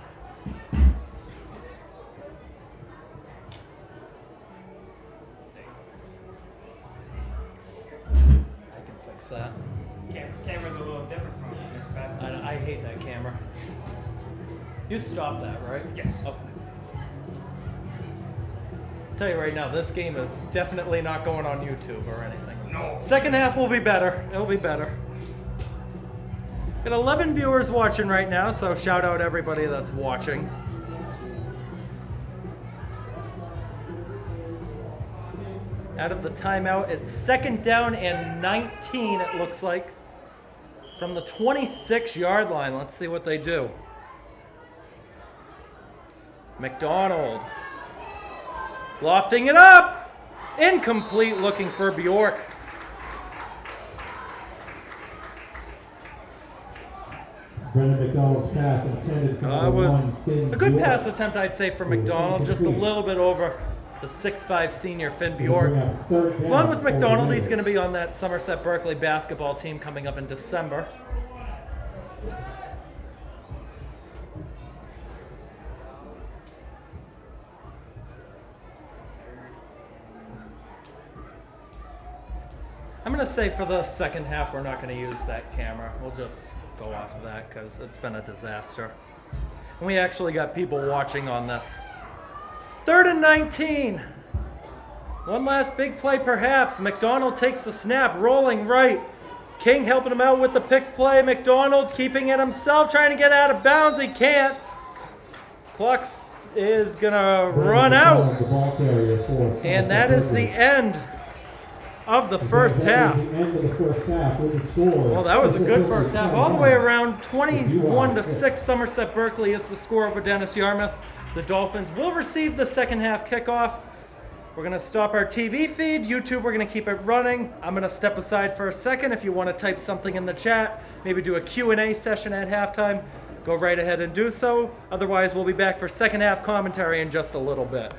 I can fix that. Camera's a little different from this back. I hate that camera. You stopped that, right? Yes. Okay. I'll tell you right now, this game is definitely not going on YouTube or anything. No. Second half will be better. It'll be better. Got 11 viewers watching right now, so shout out everybody that's watching. Out of the timeout, it's 2nd down and 19, it looks like. From the 26-yard line, let's see what they do. McDonald. Lofting it up. Incomplete, looking for Bjork. Brendan McDonald's pass intended for That was one Finn a good Bjork. pass attempt, I'd say, for McDonald. Just a little bit over the 6'5 senior Finn Bjork. Along with McDonald, he's going to be on that Somerset Berkley basketball team coming up in December. I'm going to say for the second half, we're not going to use that camera. We'll just go off of that because it's been a disaster. And we actually got people watching on this. 3rd and 19. One last big play perhaps. McDonald takes the snap, rolling right. King helping him out with the pick play. McDonald's keeping it himself, trying to get out of bounds. He can't. Clock is going to run out. And that is the end of the first half. Well, that was a good first half. All the way around 21-6, Somerset Berkley is the score over Dennis-Yarmouth. The Dolphins will receive the second half kickoff. We're going to stop our TV feed. YouTube, we're going to keep it running. I'm going to step aside for a second. If you want to type something in the chat, maybe do a Q&A session at halftime, go right ahead and do so. Otherwise, we'll be back for second half commentary in just a little bit.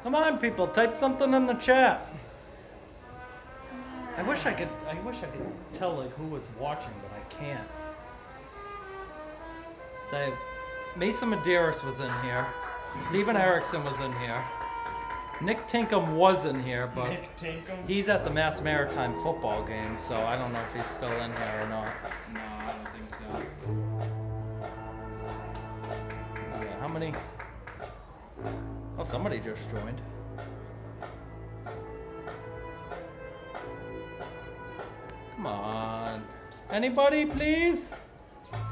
Come on, people, type something in the chat. I wish I could tell like who was watching, but I can't. Say, Mason Medeiros was in here. Stephen Erickson was in here. Nick Tinkham was in here, but Nick Tinkham? he's at the Mass Maritime football game, so I don't know if he's still in here or not. No, I don't think so. Yeah, how many? Oh, somebody just joined. Come on. Anybody, please? Skip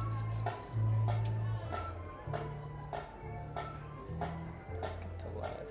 to live.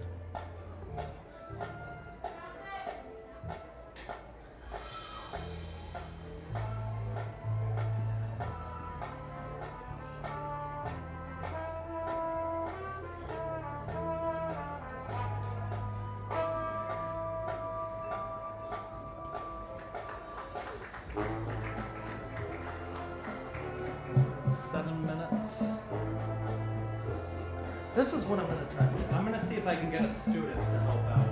This is what I'm gonna try. I'm gonna see if I can get a student to help out.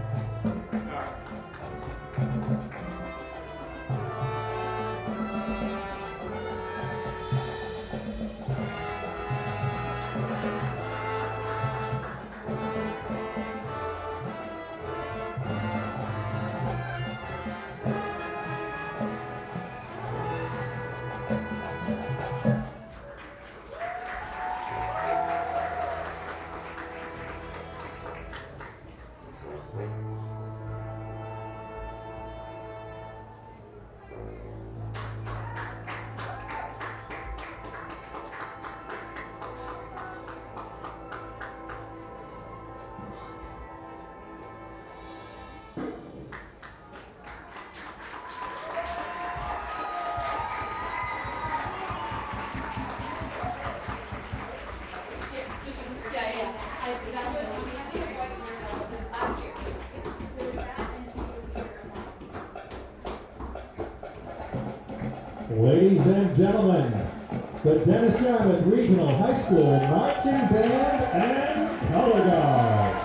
Ladies and gentlemen, the Dennis-Yarmouth Regional High School Marching Band and Color Guard.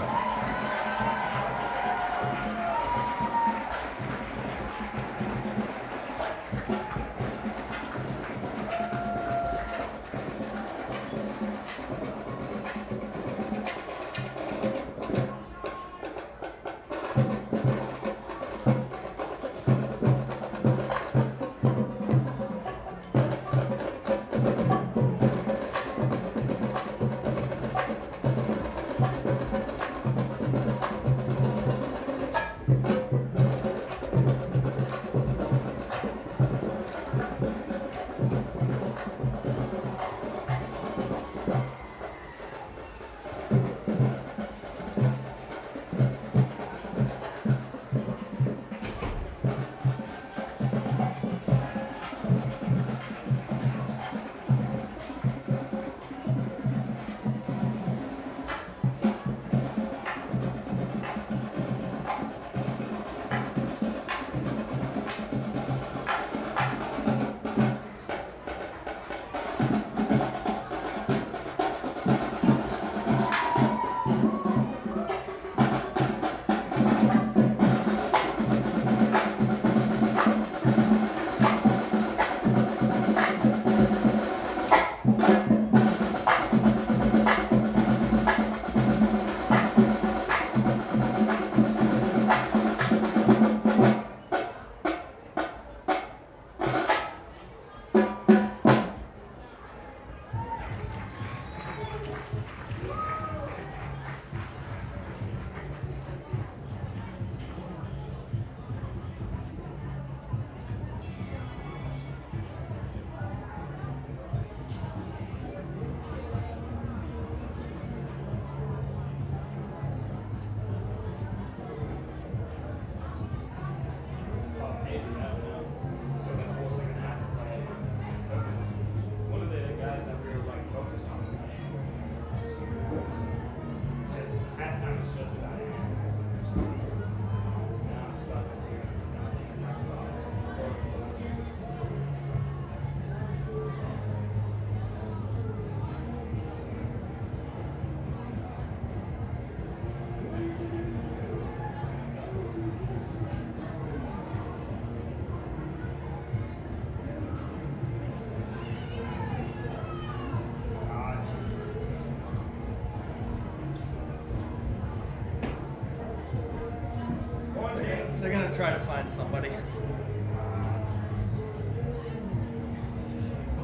try to find somebody.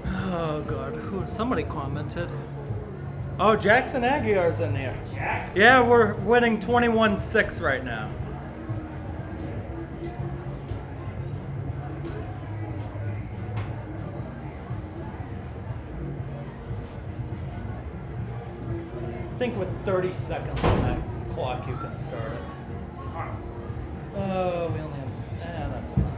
Oh God, somebody commented. Oh, Jackson Aguiar's in here. Jackson? Yeah, we're winning 21-6 right now. I think with 30 seconds on that clock, you can start it. Oh, we only have. That's enough.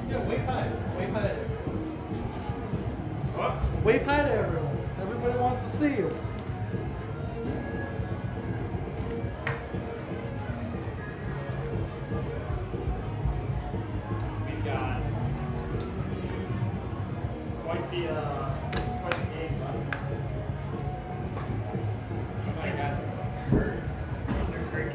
Yeah, wave high. Wave high. What? Wave hi to everyone. Everybody wants to see you. We got quite the game, but some other guys are hurt. They're hurt.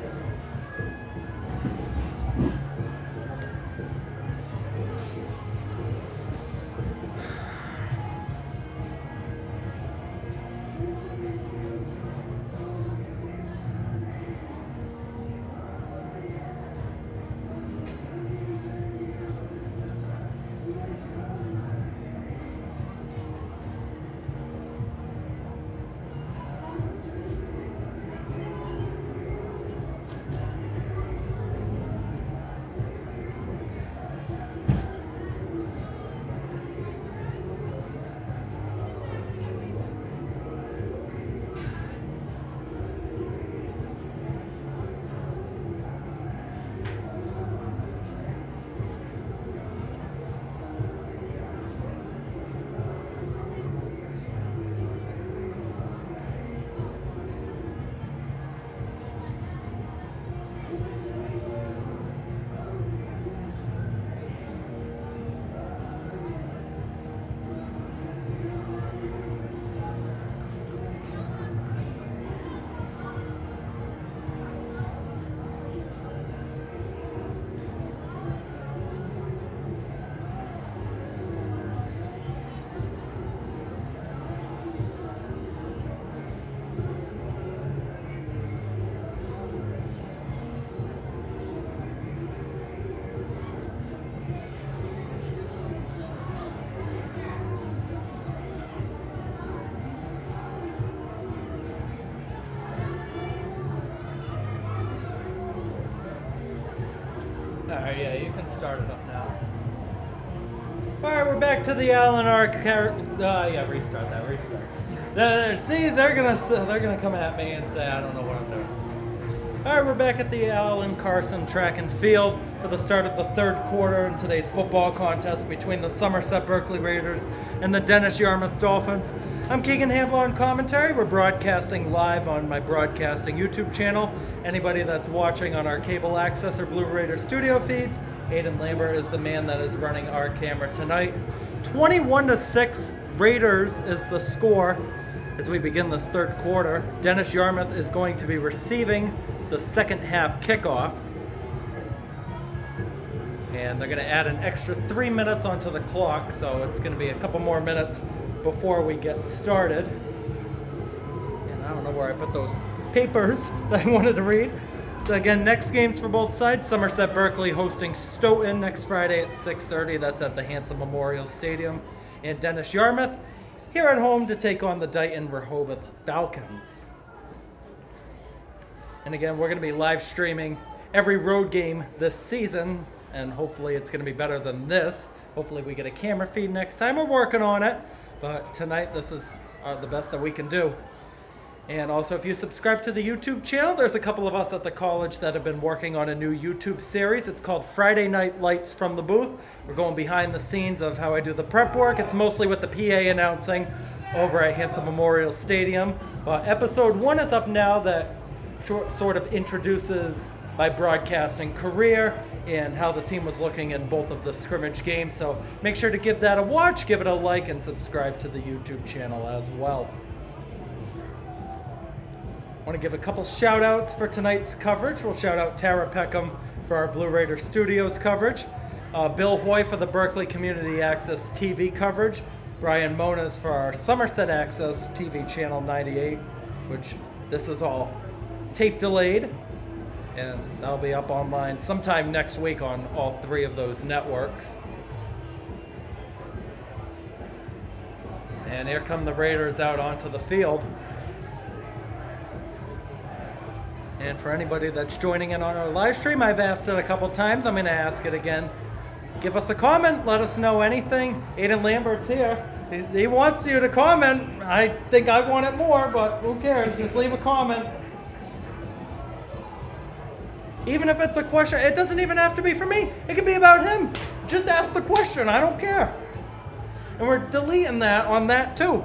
Alright, yeah, you can start it up now. Alright, we're back to the Allen Arc. Yeah, restart that. See, they're gonna come at me and say I don't know what I'm doing. Alright, we're back at the Allen Carson track and field for the start of the third quarter in today's football contest between the Somerset Berkley Raiders and the Dennis-Yarmouth Dolphins. I'm Keegan, Hamblett on commentary. We're broadcasting live on my broadcasting YouTube channel. Anybody that's watching on our cable access or Blue Raider studio feeds, Aiden Lambert is the man that is running our camera tonight. 21-6 Raiders is the score as we begin this third quarter. Dennis-Yarmouth is going to be receiving the second half kickoff. And they're going to add an extra 3 minutes onto the clock, so it's going to be a couple more minutes before we get started. And I don't know where I put those papers that I wanted to read. So again, next games for both sides. Somerset Berkley hosting Stoughton next Friday at 6:30. That's at the Hanson Memorial Stadium. And Dennis-Yarmouth here at home to take on the Dighton Rehoboth Falcons. And again, we're going to be live streaming every road game this season, and hopefully it's going to be better than this. Hopefully we get a camera feed next time. We're working on it, but tonight this is the best that we can do. And also, if you subscribe to the YouTube channel, there's a couple of us at the college that have been working on a new YouTube series. It's called Friday Night Lights from the Booth. We're going behind the scenes of how I do the prep work. It's mostly with the PA announcing over at Hanson Memorial Stadium. But episode 1 is up now that sort of introduces my broadcasting career and how the team was looking in both of the scrimmage games. So make sure to give that a watch, give it a like, and subscribe to the YouTube channel as well. I want to give a couple shout outs for tonight's coverage. We'll shout out Tara Peckham for our Blue Raider Studios coverage, Bill Hoy for the Berkeley Community Access TV coverage, Brian Monas for our Somerset Access TV Channel 98, which this is all tape delayed, and that'll be up online sometime next week on all 3 of those networks. And here come the Raiders out onto the field. And for anybody that's joining in on our live stream, I've asked it a couple times. I'm going to ask it again. Give us a comment. Let us know anything. Aiden Lambert's here. He wants you to comment. I think I want it more, but who cares? Just leave a comment. Even if it's a question, it doesn't even have to be for me. It could be about him. Just ask the question. I don't care. And we're deleting that on that too.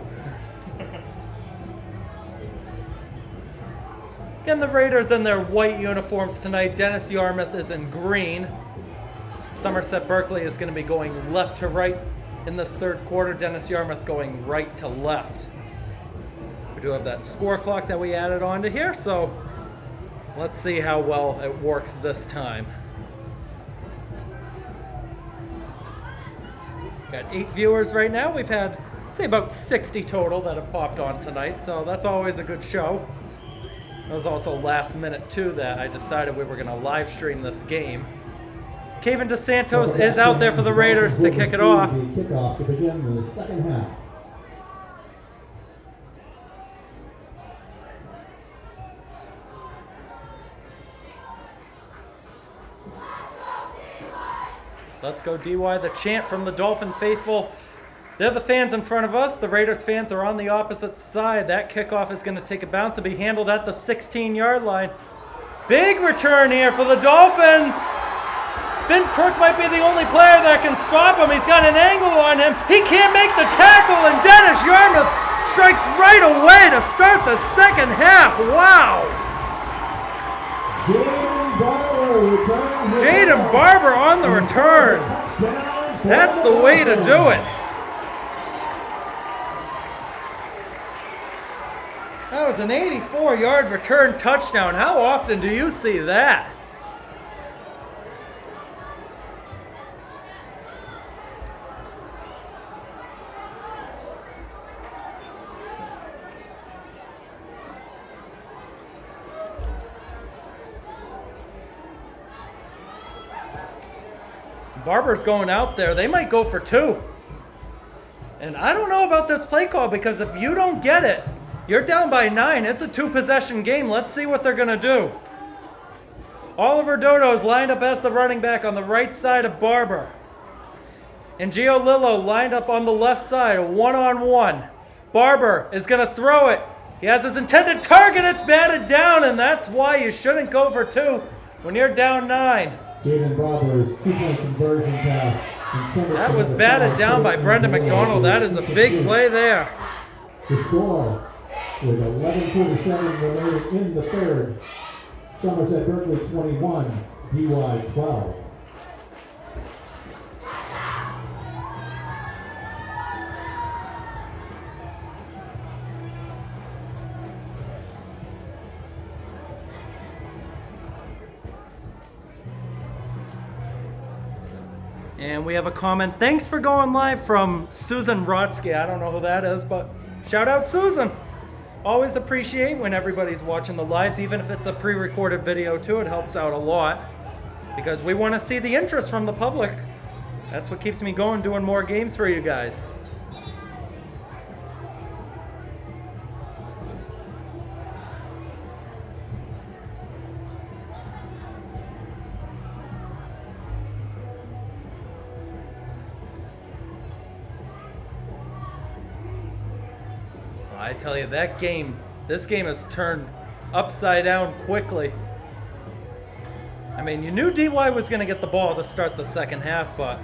Again, the Raiders in their white uniforms tonight. Dennis-Yarmouth is in green. Somerset Berkley is going to be going left to right in this third quarter. Dennis-Yarmouth going right to left. We do have that score clock that we added onto here, so let's see how well it works this time. Got 8 viewers right now. We've had, say, about 60 total that have popped on tonight, so that's always a good show. It was also last minute, too, that I decided we were going to live stream this game. Keegan DeSantos is out there for the Raiders to kick it off. Kickoff to begin the second half. Let's go DY, the chant from the Dolphin faithful. They're the fans in front of us. The Raiders fans are on the opposite side. That kickoff is going to take a bounce and be handled at the 16-yard line. Big return here for the Dolphins. Finn Crook might be the only player that can stop him. He's got an angle on him. He can't make the tackle, and Dennis-Yarmouth strikes right away to start the second half. Wow. Jaden Barber on the return. That's the way to do it. That was an 84-yard return touchdown. How often do you see that? Barber's going out there. They might go for 2. And I don't know about this play call, because if you don't get it, you're down by 9. It's a 2-possession game. Let's see what they're going to do. Oliver Dodo is lined up as the running back on the right side of Barber. And Gio Lillo lined up on the left side, a one-on-one. Barber is going to throw it. He has his intended target. It's batted down, and that's why you shouldn't go for 2 when you're down 9. Jaden Barber's 2-point conversion pass. That was batted down by Brendan McDonald. That is a big play there. The score with 11:47 remaining in the third. Somerset Berkley 21, DY 12. And we have a comment. Thanks for going live from Susan Rotsky. I don't know who that is, but shout out Susan. Always appreciate when everybody's watching the lives, even if it's a pre-recorded video too. It helps out a lot because we want to see the interest from the public. That's what keeps me going, doing more games for you guys. I tell you, this game has turned upside down quickly. I mean, you knew DY was going to get the ball to start the second half, but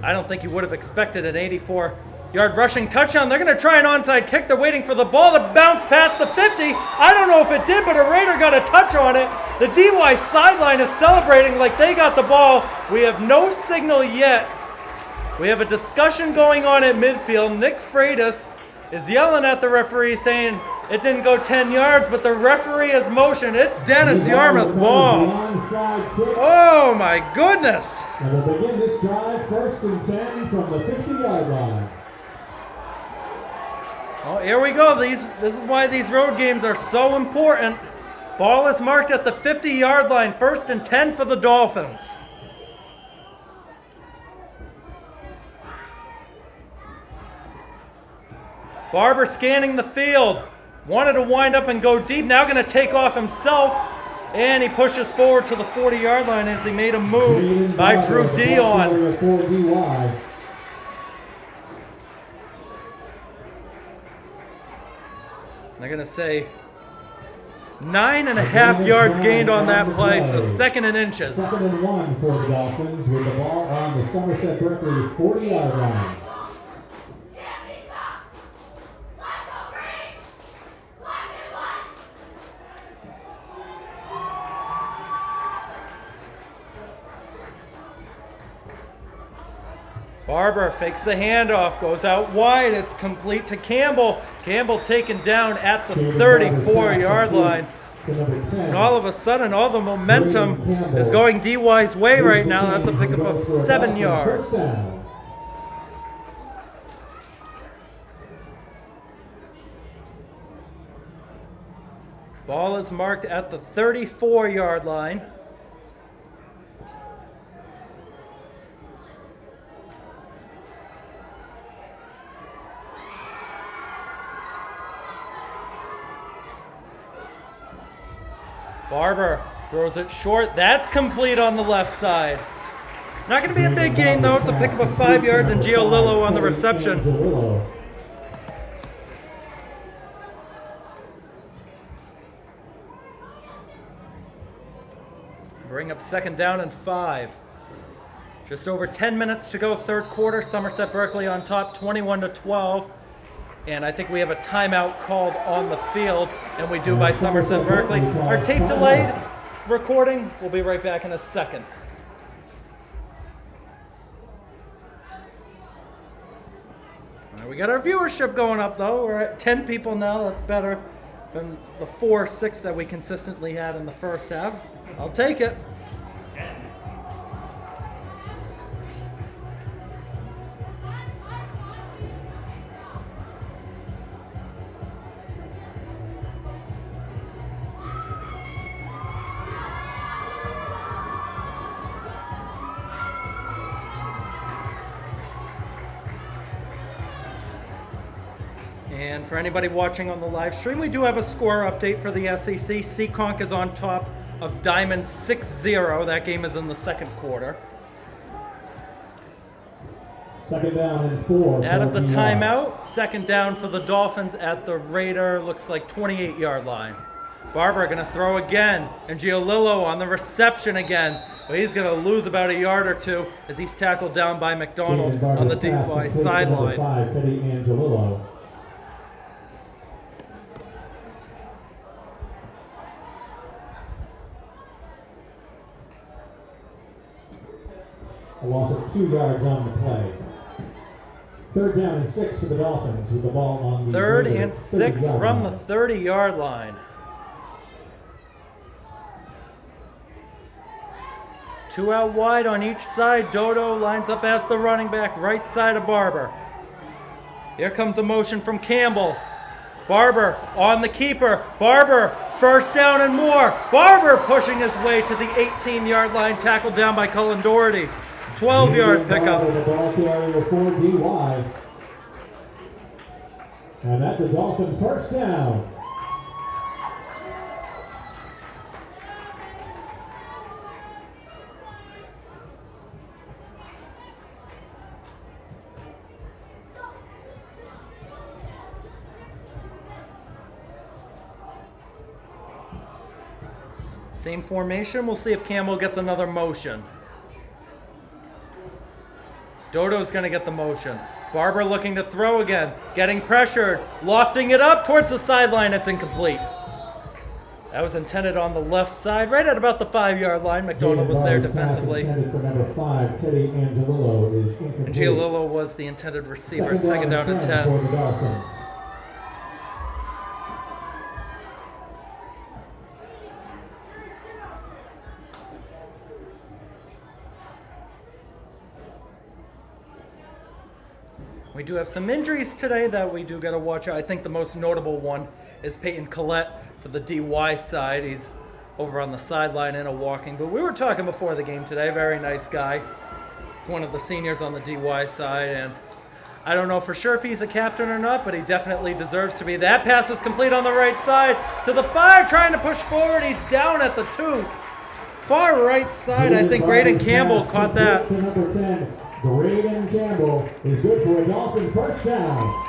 I don't think you would have expected an 84-yard rushing touchdown. They're going to try an onside kick. They're waiting for the ball to bounce past the 50. I don't know if it did, but a Raider got a touch on it. The DY sideline is celebrating like they got the ball. We have no signal yet. We have a discussion going on at midfield. Nick Freitas is yelling at the referee saying it didn't go 10 yards, but the referee is motion. It's Dennis-Yarmouth ball. Oh my goodness. And we'll begin this drive 1st and 10 from the 50-yard line. Oh, here we go. This is why these road games are so important. Ball is marked at the 50-yard line. 1st and 10 for the Dolphins. Barber scanning the field. Wanted to wind up and go deep. Now going to take off himself. And he pushes forward to the 40-yard line as he made a move by Drew Dion. They're going to say 9.5 yards gained on that play, so 2nd and inches. 2nd and 1 for the Dolphins with the ball on the Somerset Berkley 40-yard line. Barber fakes the handoff, goes out wide. It's complete to Campbell. Campbell taken down at the 34-yard line. And all of a sudden, all the momentum is going DY's way right now. That's a pickup of 7 yards. Ball is marked at the 34-yard line. Barber throws it short. That's complete on the left side. Not going to be a big gain, though. It's a pickup of 5 yards, and Gio Lillo on the reception. Bring up 2nd down and 5. Just over 10 minutes to go, 3rd quarter. Somerset Berkley on top, 21-12. And I think we have a timeout called on the field, and we do by Somerset Berkley. Our tape delayed recording. We'll be right back in a second. All right, we got our viewership going up, though. We're at 10 people now. That's better than the 4 or 6 that we consistently had in the first half. I'll take it. And for anybody watching on the live stream, we do have a score update for the SEC. Seekonk is on top of Diamond 6-0. That game is in the 2nd quarter. 2nd down and 4. Out of the timeout, 2nd down for the Dolphins at the Raider, looks like 28-yard line. Barber going to throw again, and Giolillo on the reception again. But he's going to lose about a yard or 2 as he's tackled down by McDonald on the deep by sideline. 5, Teddy Angelillo. A loss of 2 yards on the play. 3rd down and 6 for the Dolphins with the ball on the 3rd and 6 from the 30-yard line. 2 out wide on each side. Dodo lines up as the running back, right side of Barber. Here comes a motion from Campbell. Barber on the keeper. Barber, 1st down and more. Barber pushing his way to the 18-yard line, tackled down by Cullen Doherty. 12-yard pickup. The ball carrier for DY. And that's a Dolphin 1st down. Same formation. We'll see if Campbell gets another motion. Dodo's going to get the motion. Barber looking to throw again. Getting pressured. Lofting it up towards the sideline. It's incomplete. That was intended on the left side, right at about the 5-yard line. McDonald was there defensively. For number 5, Teddy Angelillo is incomplete. And Giolillo was the intended receiver at 2nd down and 10. For the Dolphins. We do have some injuries today that we do got to watch out. I think the most notable one is Peyton Collette for the DY side. He's over on the sideline in a walking boot. We were talking before the game today. Very nice guy. He's one of the seniors on the DY side, and I don't know for sure if he's a captain or not, but he definitely deserves to be. That pass is complete on the right side to the 5, trying to push forward. He's down at the 2. Far right side, I think Graydon Campbell caught that. To number 10, Graydon Campbell is good for a Dolphins first down.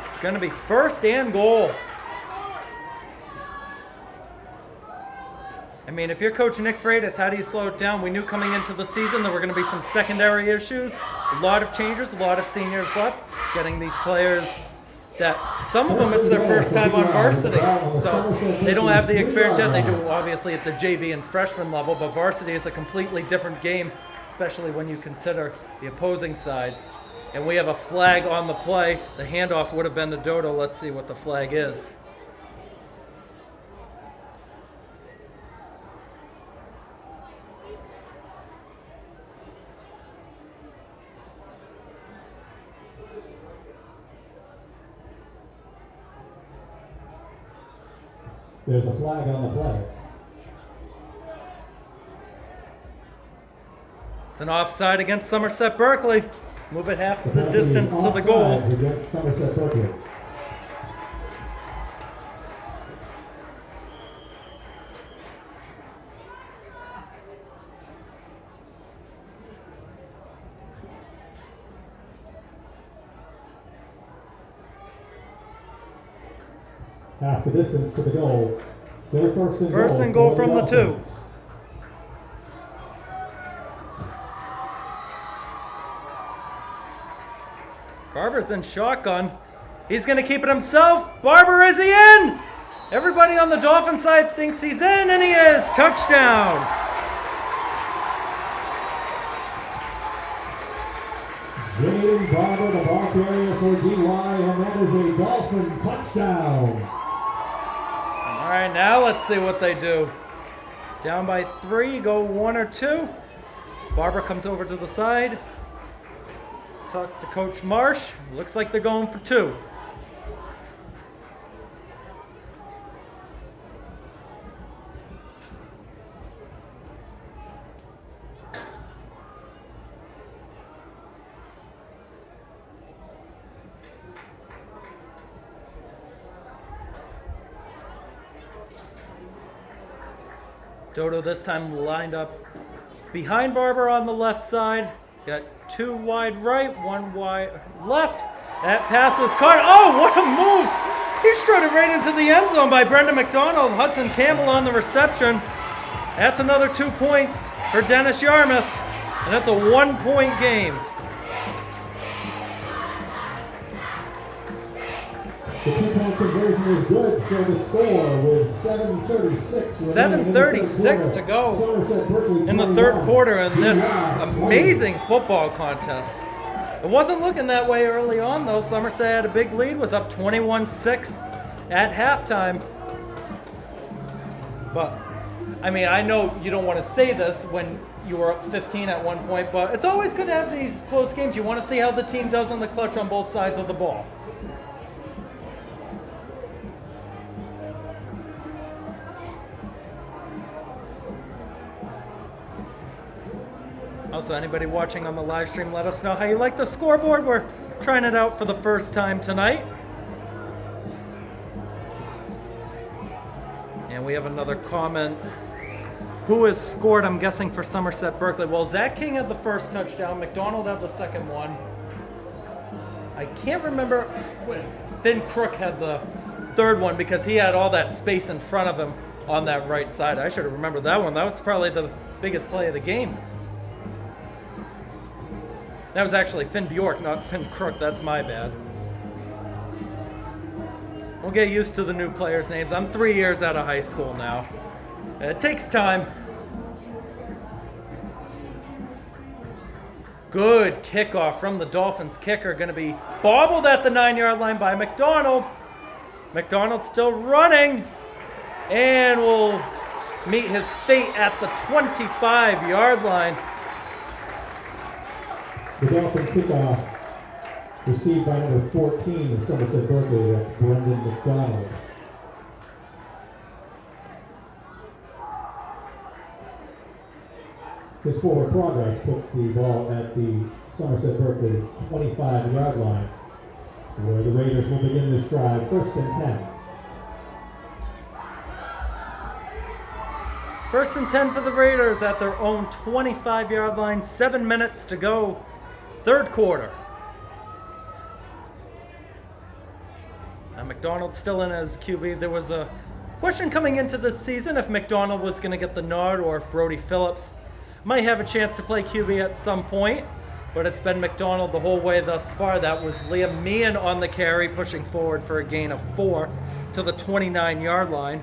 It's going to be first and goal. I mean, if you're Coach Nick Freitas, how do you slow it down? We knew coming into the season there were going to be some secondary issues. A lot of changes, a lot of seniors left. Getting these players that, some of them it's their first time on varsity. So they don't have the experience yet. They do obviously at the JV and freshman level, but varsity is a completely different game, especially when you consider the opposing sides. And we have a flag on the play. The handoff would have been to Dodo. Let's see what the flag is. There's a flag on the play. It's an offside against Somerset Berkley. Move it half the distance to the goal. Against Somerset Berkley. Half the distance to the goal. Still First and goal from the 2. Barber's in shotgun. He's going to keep it himself. Barber, is he in? Everybody on the Dolphin side thinks he's in, and he is. Touchdown. Jaden Barber, the ball carrier for DY, and that is a Dolphin touchdown. All right, now let's see what they do. Down by 3, go 1 or 2. Barber comes over to the side. Talks to Coach Marsh. Looks like they're going for 2. Dodo this time lined up behind Barber on the left side. Got 2 wide right, 1 wide left. That pass is caught. Oh, what a move! He strutted right into the end zone by Brendan McDonald. Hudson Campbell on the reception. That's another 2 points for Dennis-Yarmouth, and that's a 1-point game. The 2-point conversion is good, so the score with 7:36. 7:36 to go in the third quarter in this amazing football contest. It wasn't looking that way early on, though. Somerset had a big lead, was up 21-6 at halftime. But, I mean, I know you don't want to say this when you were up 15 at one point, but it's always good to have these close games. You want to see how the team does on the clutch on both sides of the ball. Also, anybody watching on the live stream, let us know how you like the scoreboard. We're trying it out for the first time tonight. And we have another comment. Who has scored, I'm guessing, for Somerset Berkley? Well, Zach King had the first touchdown. McDonald had the second one. I can't remember when Finn Crook had the third one because he had all that space in front of him on that right side. I should have remembered that one. That was probably the biggest play of the game. That was actually Finn Bjork, not Finn Crook. That's my bad. We'll get used to the new players' names. I'm 3 years out of high school now. It takes time. Good kickoff from the Dolphins kicker. Going to be bobbled at the 9-yard line by McDonald. McDonald still running. And will meet his fate at the 25-yard line. The Dolphin kickoff received by number 14 of Somerset Berkley. That's Brendan McDonald. His forward progress puts the ball at the Somerset Berkley 25-yard line, where the Raiders will begin this drive, 1st and 10. 1st and 10 for the Raiders at their own 25-yard line. 7 minutes to go, 3rd quarter. Now McDonald still in as QB. There was a question coming into this season if McDonald was going to get the nod or if Brody Phillips might have a chance to play QB at some point, but it's been McDonald the whole way thus far. That was Liam Meehan on the carry, pushing forward for a gain of 4 to the 29-yard line.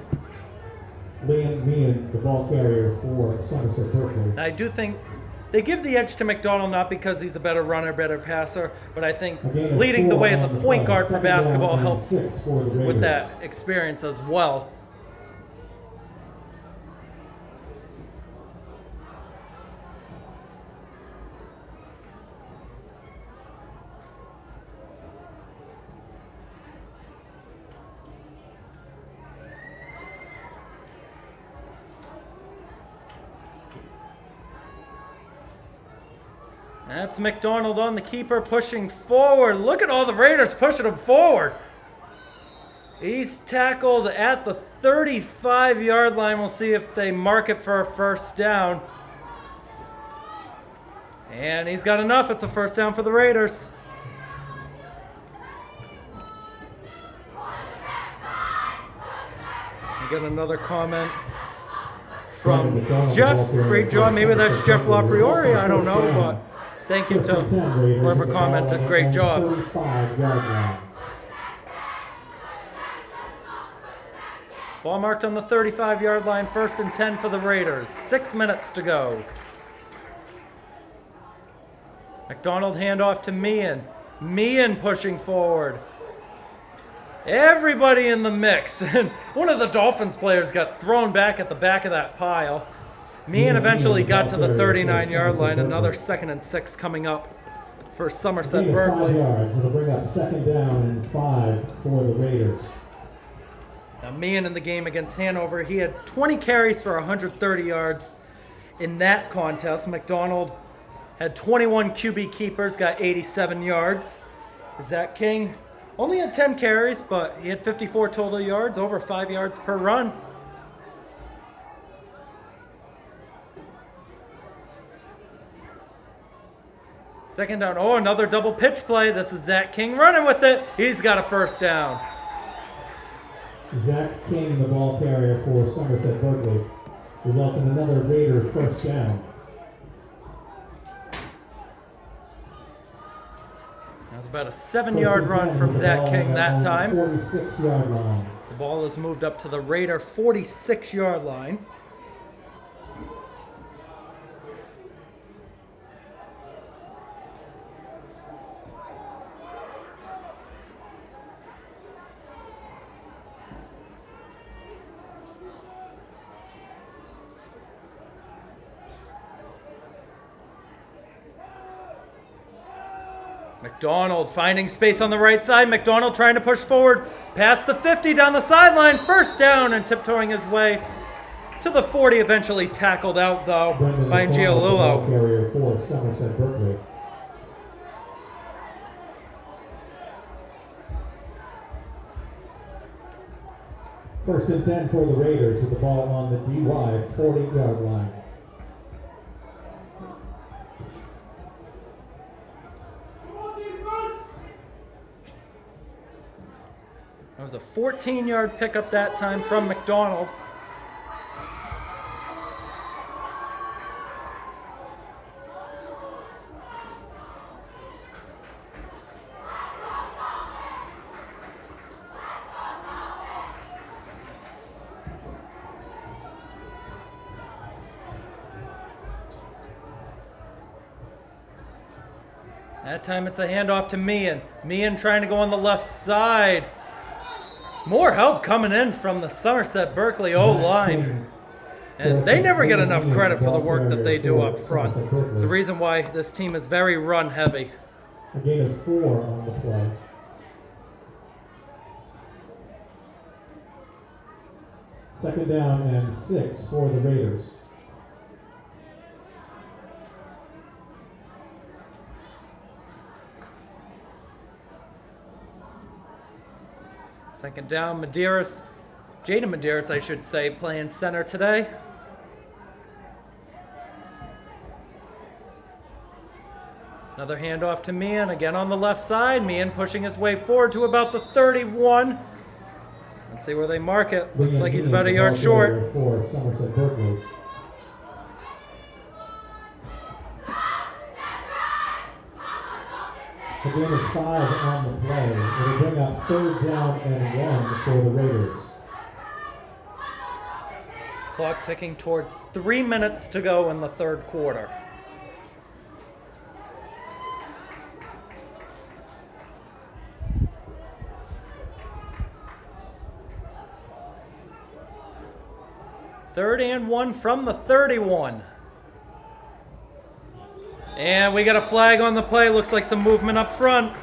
Liam Meehan, the ball carrier for Somerset Berkley. I do think they give the edge to McDonald, not because he's a better runner, better passer, but I think leading the way as a point guard for basketball helps with that experience as well. That's McDonald on the keeper, pushing forward. Look at all the Raiders pushing him forward. He's tackled at the 35-yard line. We'll see if they mark it for a 1st down. And he's got enough. It's a 1st down for the Raiders. We got another comment from Jeff. Great job. Maybe that's Jeff LaPriori. I don't know, but thank you to whoever commented. Great job. Ball marked on the 35-yard line. 1st and 10 for the Raiders. 6 minutes to go. McDonald handoff to Meehan. Meehan pushing forward. Everybody in the mix. And one of the Dolphins players got thrown back at the back of that pile. Meehan eventually got to the 39-yard line. Another 2nd and 6 coming up for Somerset Berkley. It'll bring up 2nd down and 5 for the Raiders. Now Meehan in the game against Hanover, he had 20 carries for 130 yards in that contest. McDonald had 21 QB keepers, got 87 yards. Zach King only had 10 carries, but he had 54 total yards, over 5 yards per run. Second down. Oh, another double pitch play. This is Zach King running with it. He's got a 1st down. Zach King, the ball carrier for Somerset Berkley, results in another Raider 1st down. That was about a 7-yard run from Zach King that time. 46-yard line. The ball is moved up to the Raider 46-yard line. McDonald finding space on the right side. McDonald trying to push forward past the 50 down the sideline. 1st down and tiptoeing his way to the 40. Eventually tackled out though by Giolullo. Carrier for Somerset Berkley. First and 10 for the Raiders with the ball on the DY 40-yard line. That was a 14-yard pickup that time from McDonald. That time it's a handoff to Meehan. Meehan trying to go on the left side. More help coming in from the Somerset Berkley O-line. And they never get enough credit for the work that they do up front. It's the reason why this team is very run heavy. A gain of 4 on the play. Second down and 6 for the Raiders. Second down, Medeiros, Jaden Medeiros, I should say, playing center today. Another handoff to Meehan, again on the left side. Meehan pushing his way forward to about the 31. Let's see where they mark it. Looks like he's about a yard short. For Somerset Berkley. A gain of 5 on the play. It'll bring up third down and 1 for the Raiders. Clock ticking towards 3 minutes to go in the third quarter. Third and 1 from the 31. And we got a flag on the play. Looks like some movement up front.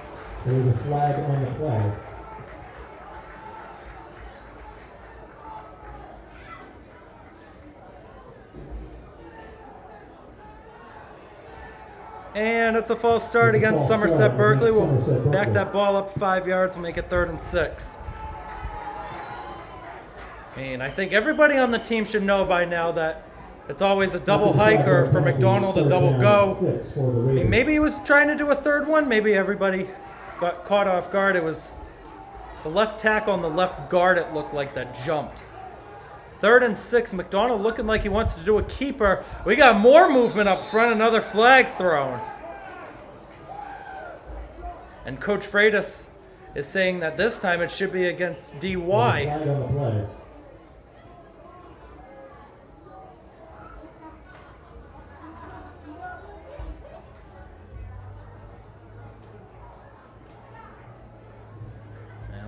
There's a flag on the play. And it's a false start against Somerset Berkley. We'll back that ball up 5 yards. We'll make it 3rd and 6. I think everybody on the team should know by now that it's always a double hike, or for McDonald a double go. Maybe he was trying to do a third one. Maybe everybody got caught off guard. It was the left tackle on the left guard, it looked like, that jumped. 3rd and 6. McDonald looking like he wants to do a keeper. We got more movement up front. Another flag thrown. And Coach Freitas is saying that this time it should be against DY. Flag on the play.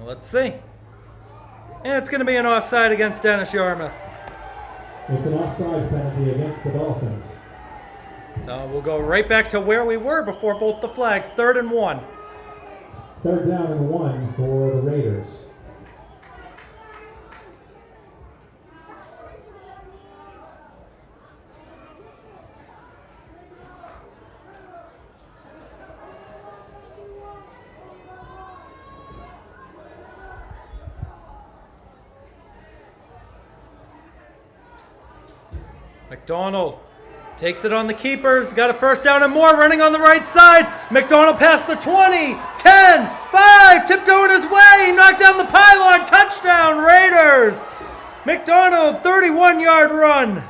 Let's see. And it's going to be an offside against Dennis-Yarmouth. It's an offside penalty against the Dolphins. So we'll go right back to where we were before both the flags. 3rd and 1. Third down and 1 for the Raiders. McDonald takes it on the keepers. Got a first down and more, running on the right side. McDonald past the 20, 10, 5, tiptoeing his way. He knocked down the pylon. Touchdown, Raiders. McDonald, 31-yard run.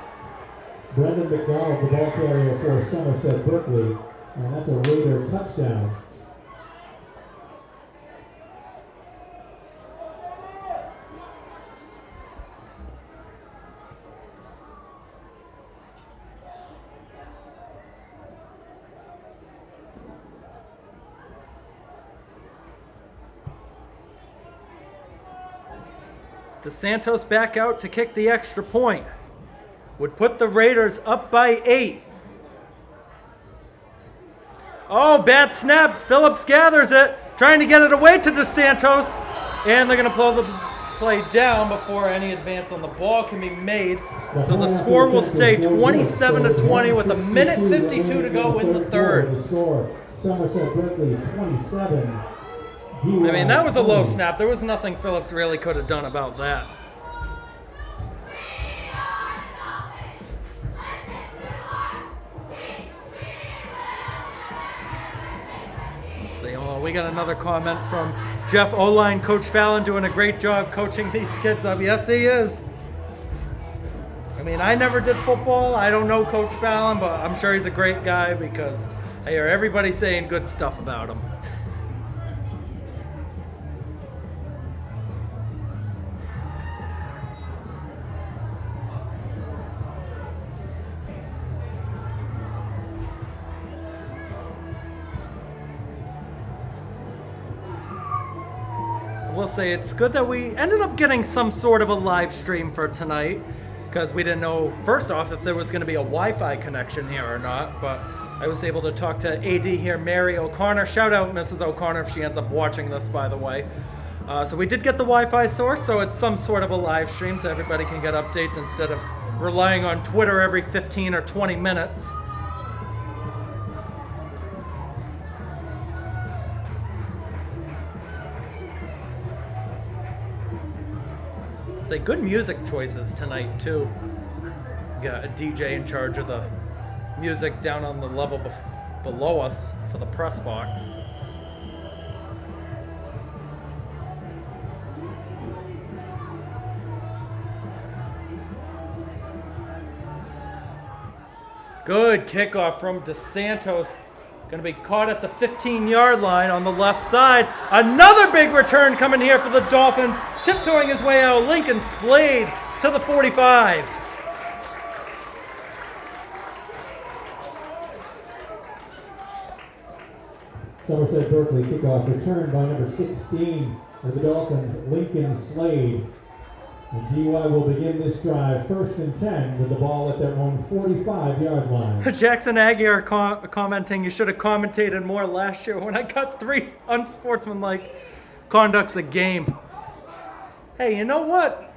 Brendan McDonald, the ball carrier for Somerset Berkley, and that's a Raider touchdown. DeSantos back out to kick the extra point. Would put the Raiders up by 8. Oh, bad snap. Phillips gathers it, trying to get it away to DeSantos. And they're going to pull the play down before any advance on the ball can be made. So the score will stay 27-20 with 1:52 to go in the third. Somerset Berkley 27. That was a low snap. There was nothing Phillips really could have done about that. Let's see. Oh, we got another comment from Jeff Oline. Coach Fallon doing a great job coaching these kids up. Yes, he is. I never did football. I don't know Coach Fallon, but I'm sure he's a great guy because I hear everybody saying good stuff about him. We'll say it's good that we ended up getting some sort of a live stream for tonight, because we didn't know, first off, if there was going to be a Wi-Fi connection here or not, but I was able to talk to AD here, Mary O'Connor. Shout out Mrs. O'Connor if she ends up watching this, by the way. So we did get the Wi-Fi source, so it's some sort of a live stream so everybody can get updates instead of relying on Twitter every 15 or 20 minutes. Say good music choices tonight too. We got a DJ in charge of the music down on the level below us for the press box. Good kickoff from DeSantos. Going to be caught at the 15-yard line on the left side. Another big return coming here for the Dolphins. Tiptoeing his way out, Lincoln Slade to the 45. Somerset Berkley kickoff return by number 16 for the Dolphins, Lincoln Slade. And DY will begin this drive, 1st and 10, with the ball at their own 45-yard line. Jackson Aguirre commenting, you should have commentated more last year when I got 3 unsportsmanlike conducts a game. Hey, you know what?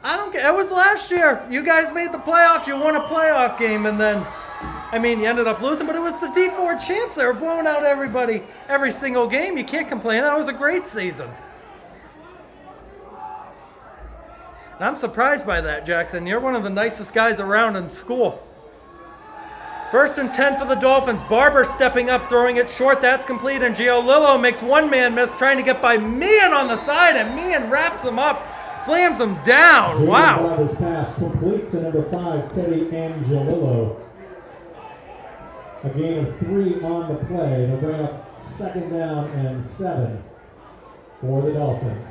I don't care. It was last year. You guys made the playoffs. You won a playoff game, and then, I mean, you ended up losing, but it was the D4 champs. They were blowing out everybody every single game. You can't complain. That was a great season. And I'm surprised by that, Jackson. You're one of the nicest guys around in school. 1st and 10 for the Dolphins. Barber stepping up, throwing it short. That's complete. And Giolillo makes one man miss, trying to get by Meehan on the side. And Meehan wraps him up, slams him down. Wow. Barber's pass complete to number 5, Teddy Angelillo. A gain of 3 on the play. It'll bring up 2nd down and 7 for the Dolphins.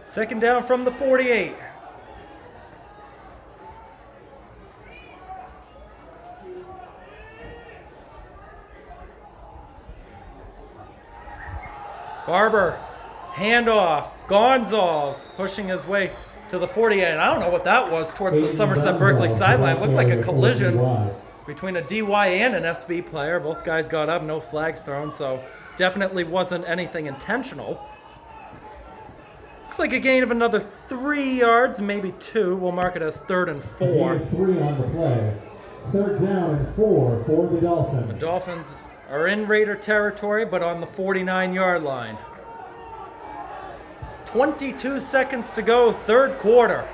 Second down from the 48. Barber, handoff. Gonzalez pushing his way to the 48. And I don't know what that was towards the Somerset Berkley sideline. It looked like a collision between a DY and an SB player. Both guys got up, no flags thrown, so definitely wasn't anything intentional. Looks like a gain of another 3 yards, maybe 2. We'll mark it as 3rd and 4. 3 on the play. 3rd down and 4 for the Dolphins. The Dolphins are in Raider territory, but on the 49-yard line. 22 seconds to go, 3rd quarter.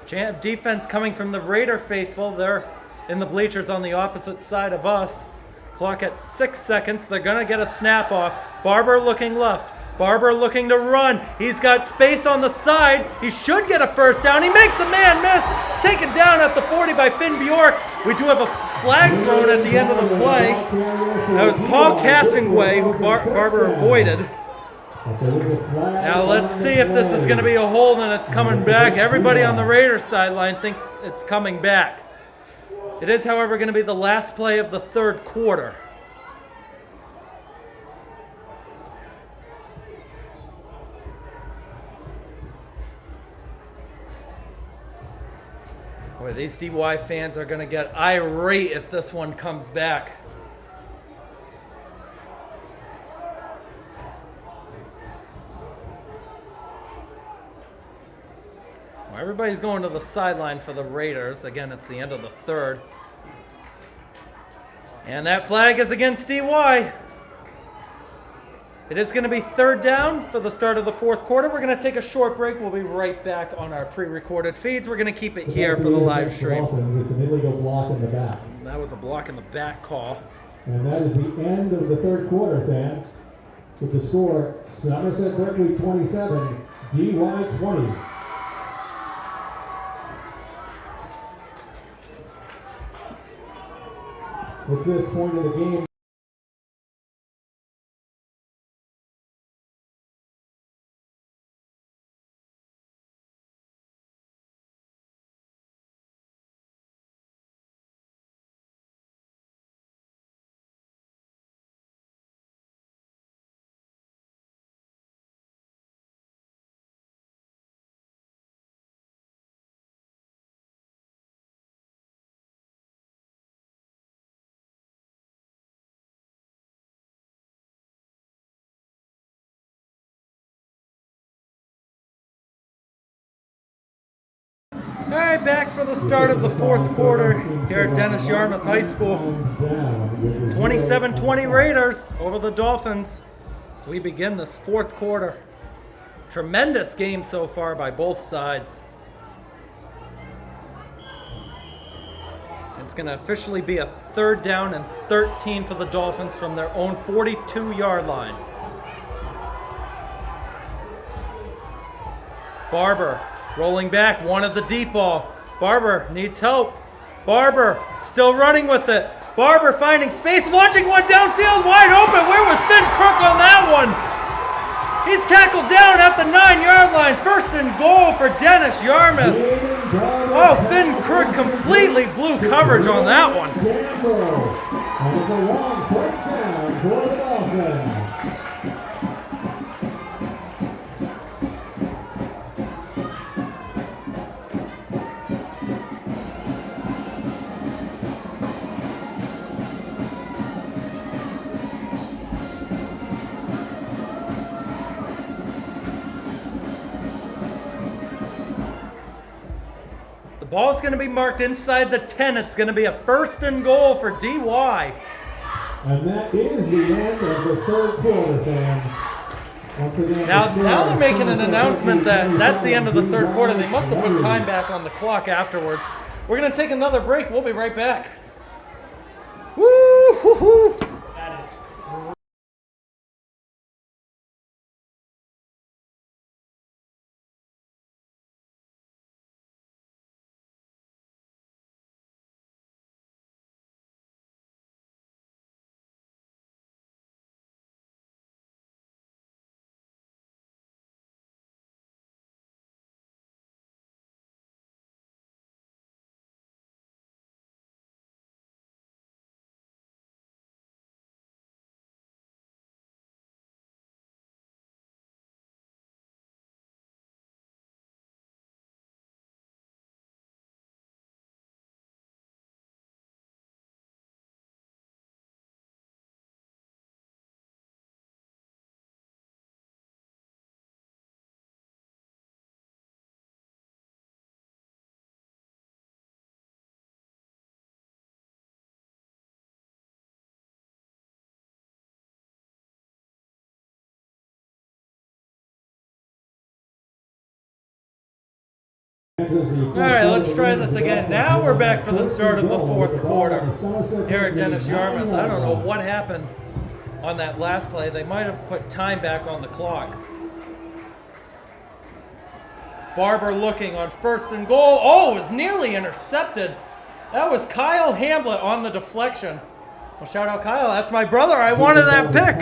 Champ defense coming from the Raider faithful. They're in the bleachers on the opposite side of us. Clock at 6 seconds. They're going to get a snap off. Barber looking left. Barber looking to run. He's got space on the side. He should get a 1st down. He makes a man miss. Taken down at the 40 by Finn Bjork. We do have a flag thrown at the end of the play. That was Paul Castingway, who Barber avoided. Now let's see if this is going to be a hold and it's coming back. Everybody on the Raiders sideline thinks it's coming back. It is, however, going to be the last play of the 3rd quarter. Boy, these DY fans are going to get irate if this one comes back. Well, everybody's going to the sideline for the Raiders. Again, it's the end of the 3rd. And that flag is against DY. It is going to be 3rd down for the start of the 4th quarter. We're going to take a short break. We'll be right back on our pre-recorded feeds. We're going to keep it here for the live stream. It's an illegal block in the back. That was a block in the back call. And that is the end of the 3rd quarter, fans. With the score, Somerset Berkley 27, DY 20. At this point of the game, All right, back for the start of the fourth quarter here at Dennis-Yarmouth High School. 27-20 Raiders over the Dolphins as we begin this fourth quarter. Tremendous game so far by both sides. It's going to officially be a 3rd down and 13 for the Dolphins from their own 42-yard line. Barber rolling back, wanted the deep ball. Barber needs help. Barber still running with it. Barber finding space, launching one downfield, wide open. Where was Finn Crook on that one? He's tackled down at the 9-yard line. 1st and goal for Dennis-Yarmouth. Oh, Finn Crook completely blew coverage on that one. And it's a long 1st down for the Dolphins. The ball's going to be marked inside the 10. It's going to be a 1st and goal for DY. And that is the end of the 3rd quarter, fans. Once again, Now they're making an announcement that that's the end of the 3rd quarter. They must have put time back on the clock afterwards. We're going to take another break. We'll be right back. Woo! Hoo, hoo. That is crazy. All right, let's try this again. Now we're back for the start of the 4th quarter here at Dennis-Yarmouth. I don't know what happened on that last play. They might have put time back on the clock. Barber looking on 1st and goal. Oh, it was nearly intercepted. That was Kyle Hamblett on the deflection. Well, shout out Kyle. That's my brother. I wanted that pick.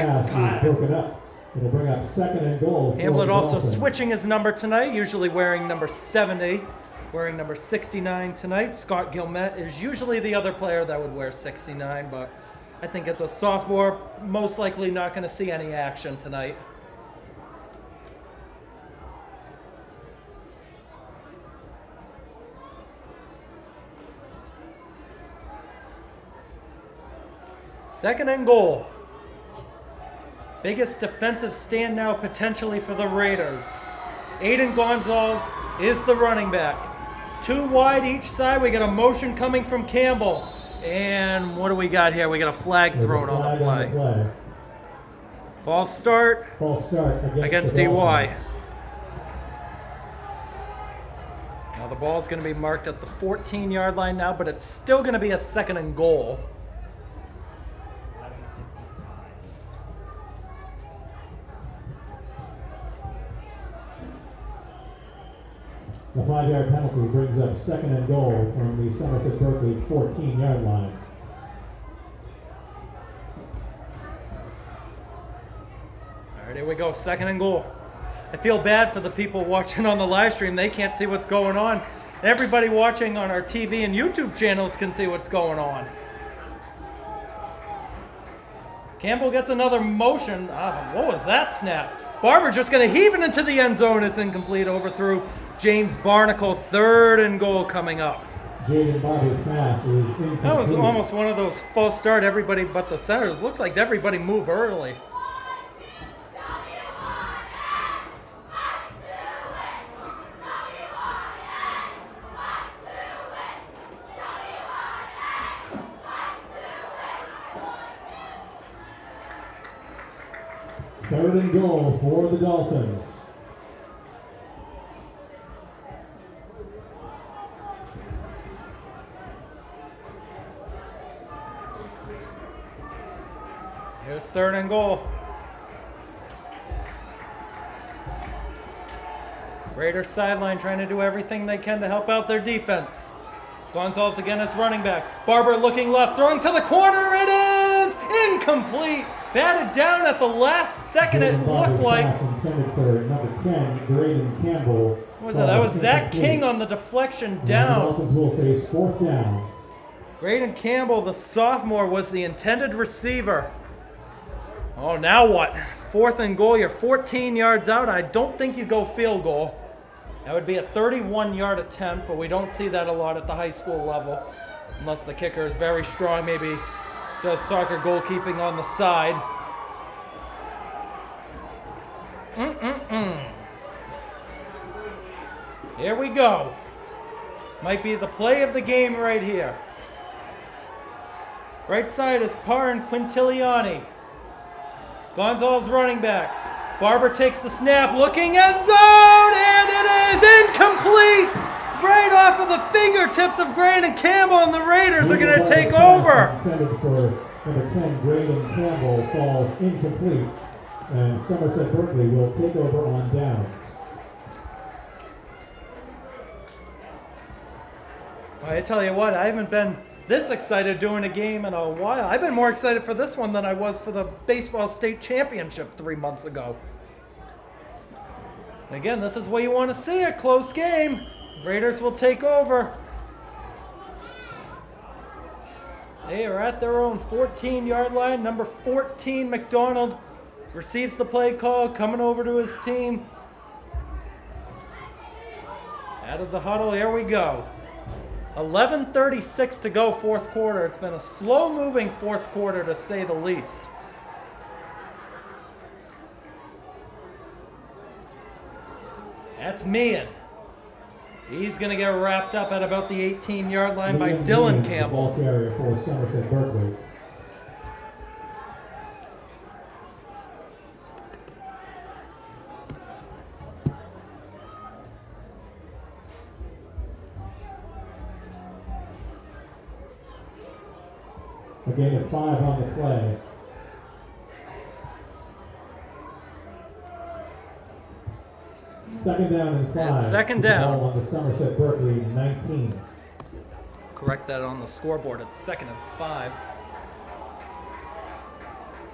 It'll bring up 2nd and goal. Hamblett also switching his number tonight, usually wearing number 70, wearing number 69 tonight. Scott Gilmette is usually the other player that would wear 69, but I think as a sophomore, most likely not going to see any action tonight. Second and goal. Biggest defensive stand now potentially for the Raiders. Aiden Gonzalez is the running back. 2 wide each side. We got a motion coming from Campbell. And what do we got here? We got a flag thrown on the play. False start against DY. Now the ball's going to be marked at the 14-yard line now, but it's still going to be a 2nd and goal. The 5-yard penalty brings up 2nd and goal from the Somerset Berkley 14-yard line. All right, here we go, 2nd and goal. I feel bad for the people watching on the live stream. They can't see what's going on. Everybody watching on our TV and YouTube channels can see what's going on. Campbell gets another motion. What was that snap? Barber just going to heave it into the end zone. It's incomplete, overthrew James Barnacle. 3rd and goal coming up. Jaden Barber's pass is incomplete. That was almost one of those false start, everybody but the centers. Looked like everybody moved early. Third and goal for the Dolphins. Here's third and goal. Raiders sideline trying to do everything they can to help out their defense. Gonzalez again as running back. Barber looking left, throwing to the corner. It is incomplete. Batted down at the last second, it looked like. Intended for number 10, Braden Campbell. What was that? That was Zach King on the deflection down. The Dolphins will face fourth down. Braden Campbell, the sophomore, was the intended receiver. Oh, now what? Fourth and goal. You're 14 yards out. I don't think you go field goal. That would be a 31-yard attempt, but we don't see that a lot at the high school level. Unless the kicker is very strong, maybe does soccer goalkeeping on the side. Here we go. Might be the play of the game right here. Right side is Parr and Quintiliani. Gonzalez running back. Barber takes the snap, looking end zone, and it is incomplete! Right off of the fingertips of Braden Campbell, and the Raiders are going to take over. Intended for number 10, Braden Campbell, falls incomplete, and Somerset Berkley will take over on downs. I tell you what, I haven't been this excited doing a game in a while. I've been more excited for this one than I was for the baseball state championship 3 months ago. And again, this is what you want to see, a close game. Raiders will take over. They are at their own 14-yard line. Number 14, McDonald, receives the play call, coming over to his team. Out of the huddle, here we go. 11:36 to go, fourth quarter. It's been a slow-moving fourth quarter, to say the least. That's Meehan. He's going to get wrapped up at about the 18-yard line by Dylan Campbell. Ball carrier for Somerset Berkley. A gain of 5 on the play. Second down and 5. And second down. Ball on the Somerset Berkley 19. Correct that on the scoreboard. It's 2nd and 5.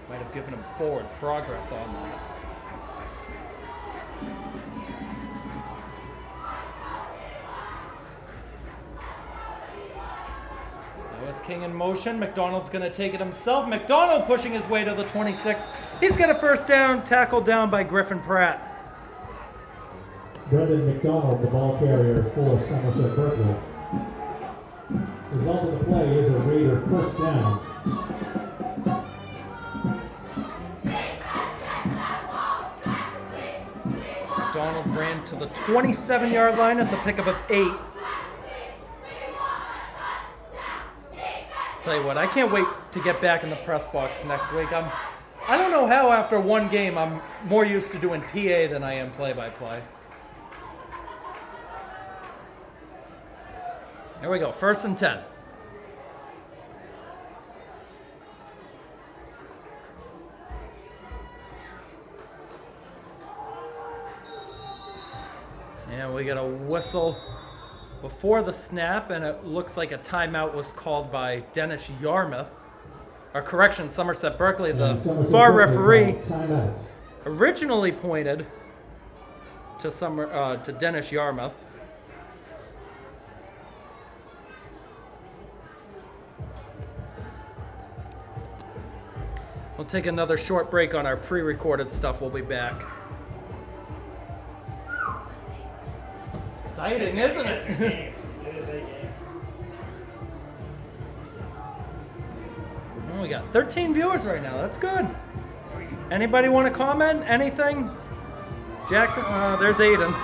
Might have given him forward progress on that. That was King in motion. McDonald's going to take it himself. McDonald pushing his way to the 26. He's got a first down, tackled down by Griffin Pratt. Brendan McDonald, the ball carrier for Somerset Berkley. Result of the play is a Raider first down. McDonald ran to the 27-yard line. It's a pickup of 8. Tell you what, I can't wait to get back in the press box next week. I don't know how after one game I'm more used to doing PA than I am play-by-play. Here we go, 1st and 10. And we got a whistle before the snap, and it looks like a timeout was called by Dennis-Yarmouth. Or correction, Somerset Berkley, the VAR referee, originally pointed to Dennis-Yarmouth. We'll take another short break on our pre-recorded stuff. We'll be back. It's exciting, isn't it? It is a game. Well, we got 13 viewers right now. That's good. Anybody want to comment? Anything? Jackson? There's Aiden.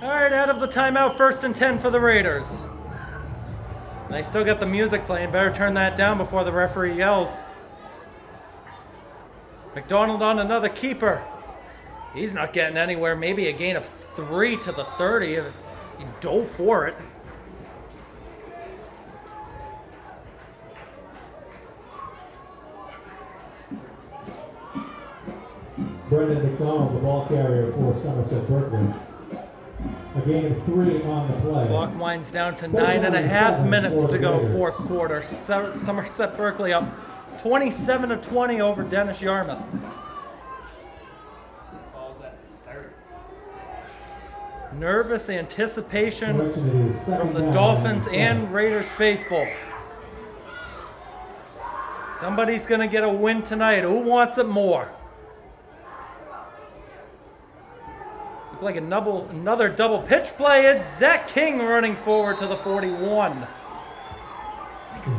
All right, out of the timeout, 1st and 10 for the Raiders. They still got the music playing. Better turn that down before the referee yells. McDonald on another keeper. He's not getting anywhere. Maybe a gain of 3 to the 30. He dove for it. Brendan McDonald, the ball carrier for Somerset Berkley. A gain of 3 on the play. Clock winds down to 9.5 minutes to go, 4th quarter. Somerset Berkley up 27-20 over Dennis-Yarmouth. Nervous anticipation from the Dolphins and Raiders faithful. Somebody's going to get a win tonight. Who wants it more? Look like another double pitch play. It's Zach King running forward to the 41.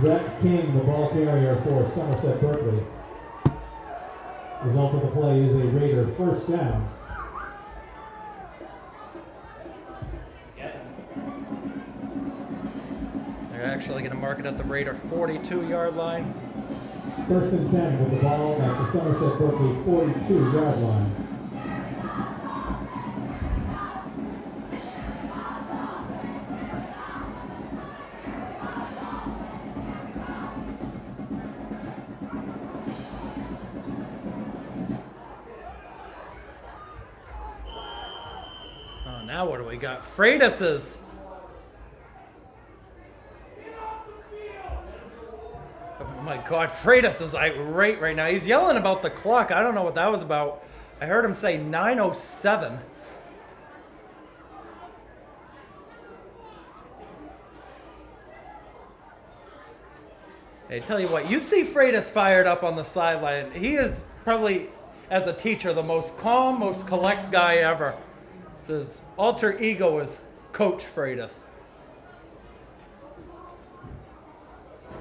Zach King, the ball carrier for Somerset Berkley. Result of the play is a Raider 1st down. They're actually going to mark it at the Raider 42-yard line. 1st and 10 with the ball at the Somerset Berkley 42-yard line. Oh, now what do we got? Freitas's. Oh my God, Freitas is irate right now. He's yelling about the clock. I don't know what that was about. I heard him say 9:07. Hey, tell you what, you see Freitas fired up on the sideline. He is probably, as a teacher, the most calm, most collect guy ever. It's his alter ego is Coach Freitas.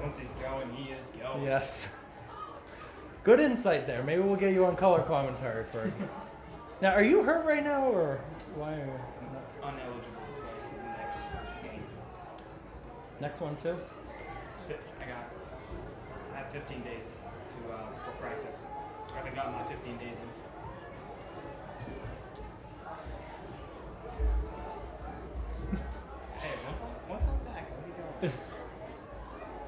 Once he's going, he is going. Yes. Good insight there. Maybe we'll get you on color commentary for it. Now, are you hurt right now, or why are you Uneligible to play for the next game. next one too? I have 15 days to for practice. I haven't gotten my 15 days in. Hey, once I'm back, I'll be going.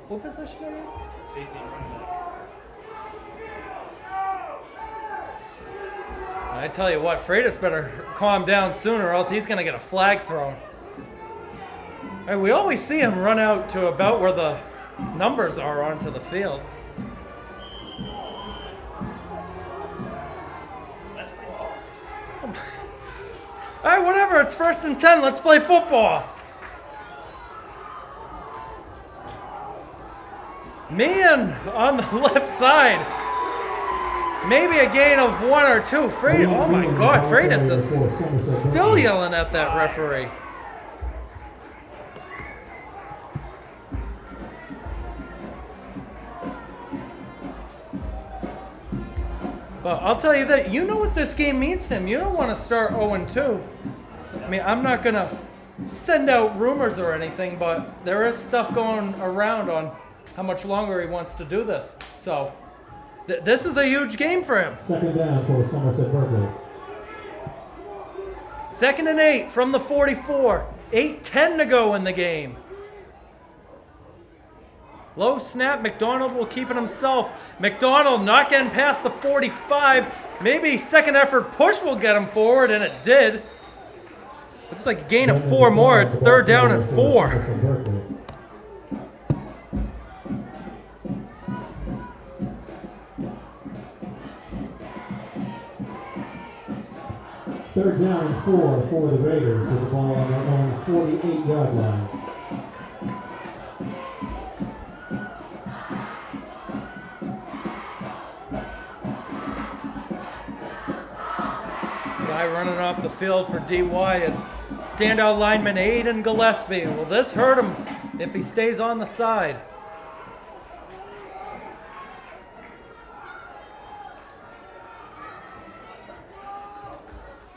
What position are you? Safety and running back. I tell you what, Freitas better calm down sooner, or else he's going to get a flag thrown. Hey, we always see him run out to about where the numbers are onto the field. Let's play ball. All right, whatever. It's 1st and 10. Let's play football. Man on the left side. Maybe a gain of 1 or 2. Freitas, oh my God, Freitas is still yelling at that referee. Well, I'll tell you that, you know what this game means to him. You don't want to start 0-2. I mean, I'm not going to send out rumors or anything, but there is stuff going around on how much longer he wants to do this. So, this is a huge game for him. 2nd down for Somerset Berkley. 2nd and 8 from the 44. 8:10 to go in the game. Low snap, McDonald will keep it himself. McDonald not getting past the 45. Maybe second effort push will get him forward, and it did. Looks like a gain of 4 more. It's 3rd down and 4. Third down and 4 for the Raiders with the ball on their own 48-yard line. Guy running off the field for DY. It's standout lineman Aiden Gillespie. Will this hurt him if he stays on the side?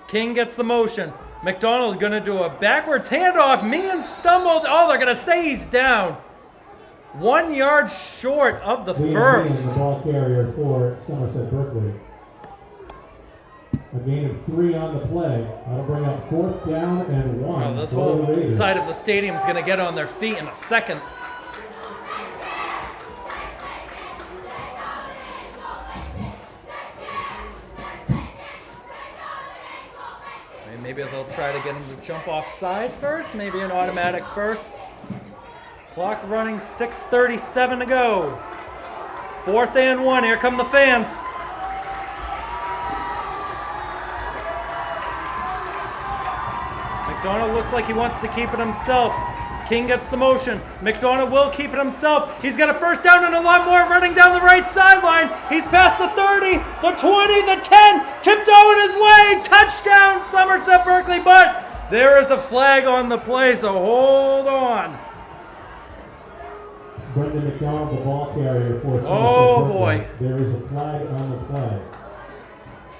King gets the motion. McDonald gonna do a backwards handoff. Meehan stumbled. Oh, they're gonna say he's down. 1 yard short of the first. The ball carrier for Somerset Berkley. A gain of 3 on the play. That'll bring up 4th down and 1. Oh, this for the whole Raiders. side of the stadium is gonna get on their feet in a second. Maybe they'll try to get him to jump offside first. Maybe an automatic first. Clock running, 6:37 to go. 4th and 1. Here come the fans. McDonald looks like he wants to keep it himself. King gets the motion. McDonald will keep it himself. He's got a first down and a lot more running down the right sideline. He's past the 30, the 20, the 10, tiptoeing his way. Touchdown, Somerset Berkley, but there is a flag on the play, so hold on. Brendan McDonald, the ball carrier for Somerset Oh, Berkley. boy. There is a flag on the play.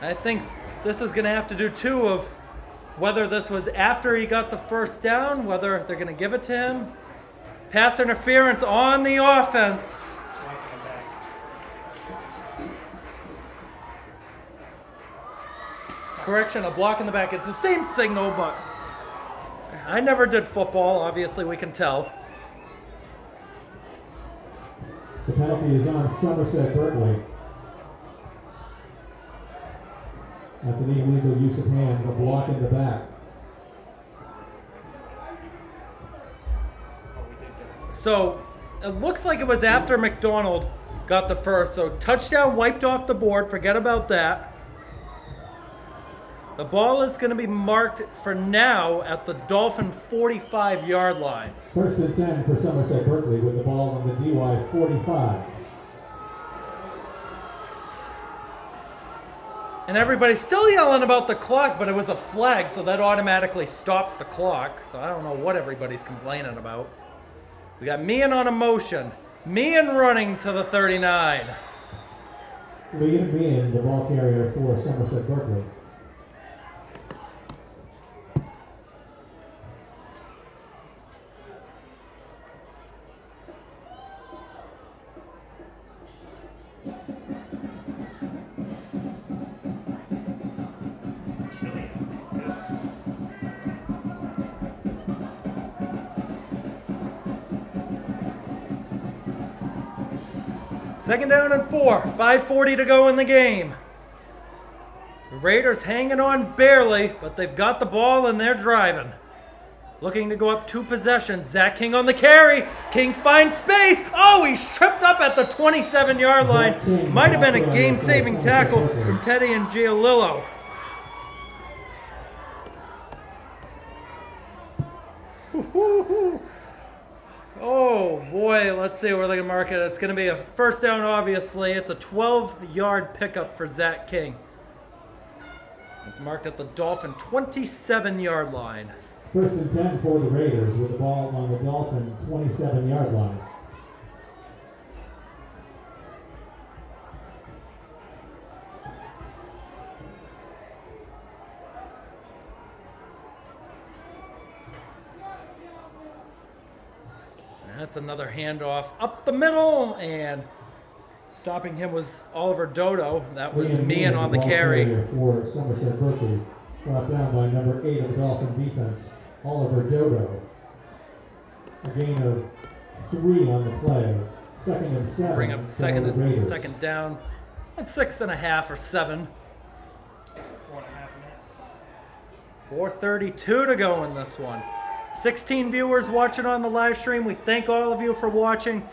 I think this is going to have to do two of whether this was after he got the first down, whether they're going to give it to him. Pass interference on the offense. Correction, a block in the back. It's the same signal, but I never did football. Obviously, we can tell. The penalty is on Somerset Berkley. That's an illegal use of hands, a block in the back. So it looks like it was after McDonald got the first. So touchdown wiped off the board. Forget about that. The ball is going to be marked for now at the Dolphin 45-yard line. 1st and 10 for Somerset Berkley with the ball on the DY 45. And everybody's still yelling about the clock, but it was a flag, so that automatically stops the clock. So I don't know what everybody's complaining about. We got Meehan on a motion. Meehan running to the 39. Liam Meehan, the ball carrier for Somerset Berkley. Second down and 4. 5:40 to go in the game. The Raiders hanging on barely, but they've got the ball and they're driving. Looking to go up 2 possessions. Zach King on the carry. King finds space. Oh, he's tripped up at the 27-yard line. Might have been a game-saving tackle from Teddy and Giolillo. Oh boy, let's see where they can mark it. It's going to be a first down, obviously. It's a 12-yard pickup for Zach King. It's marked at the Dolphin 27-yard line. 1st and 10 for the Raiders with the ball on the Dolphin 27-yard line. That's another handoff up the middle, and stopping him was Oliver Dodo. That was Meehan on the carry. For Somerset Berkley, brought down by number 8 of the Dolphin defense, Oliver Dodo. A gain of 3 on the play. 2nd and 7. Bring up second down. And 6.5 or 7. 4.5 minutes. 4:32 to go in this one. 16 viewers watching on the live stream. We thank all of you for watching.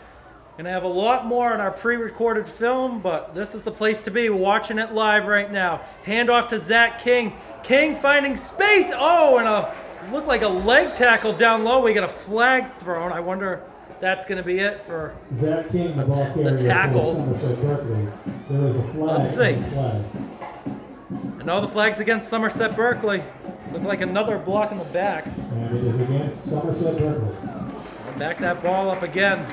Gonna have a lot more on our pre-recorded film, but this is the place to be, watching it live right now. Handoff to Zach King. King finding space. Oh, and looked like a leg tackle down low. We got a flag thrown. I wonder if that's gonna be it for Zach King, the ball carrier the tackle. for Somerset Berkley. There is a flag. Let's see. Flag. I know the flag's against Somerset Berkley. Looked like another block in the back. And it is against Somerset Berkley. Back that ball up again.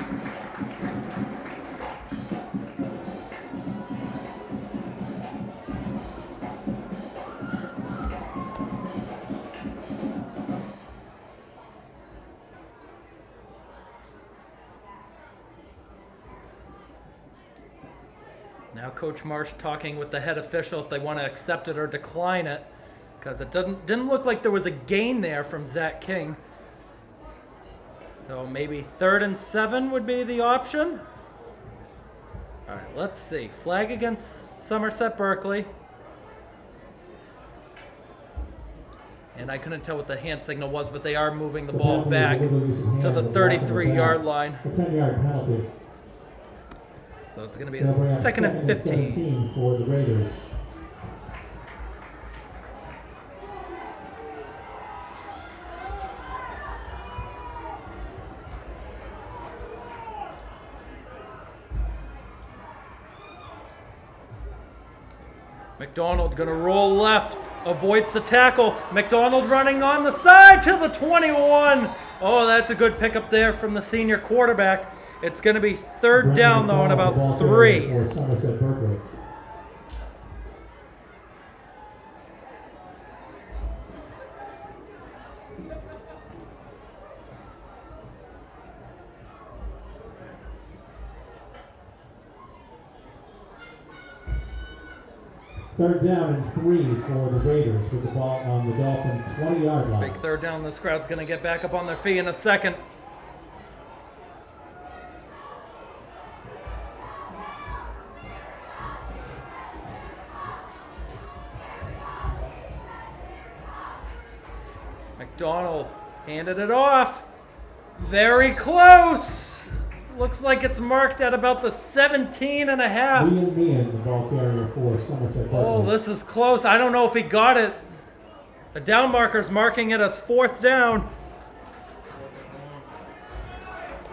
Coach Marsh talking with the head official if they want to accept it or decline it, because it didn't look like there was a gain there from Zach King. So maybe 3rd and 7 would be the option. All right, let's see. Flag against Somerset Berkley. And I couldn't tell what the hand signal was, but they are moving the ball back to the 33-yard line. A 10-yard penalty. So it's going to be a 2nd and 15 for the Raiders. McDonald going to roll left, avoids the tackle. McDonald running on the side to the 21. Oh, that's a good pickup there from the senior quarterback. It's going to be 3rd down, though, and about 3. For Somerset Berkley. Third down and 3 for the Raiders with the ball on the Dolphin 20-yard line. Big 3rd down. This crowd's going to get back up on their feet in a second. McDonald handed it off. Very close. Looks like it's marked at about the 17 and a half. Liam Meehan, the ball carrier for Somerset Berkley. Oh, this is close. I don't know if he got it. The down marker's marking it as 4th down.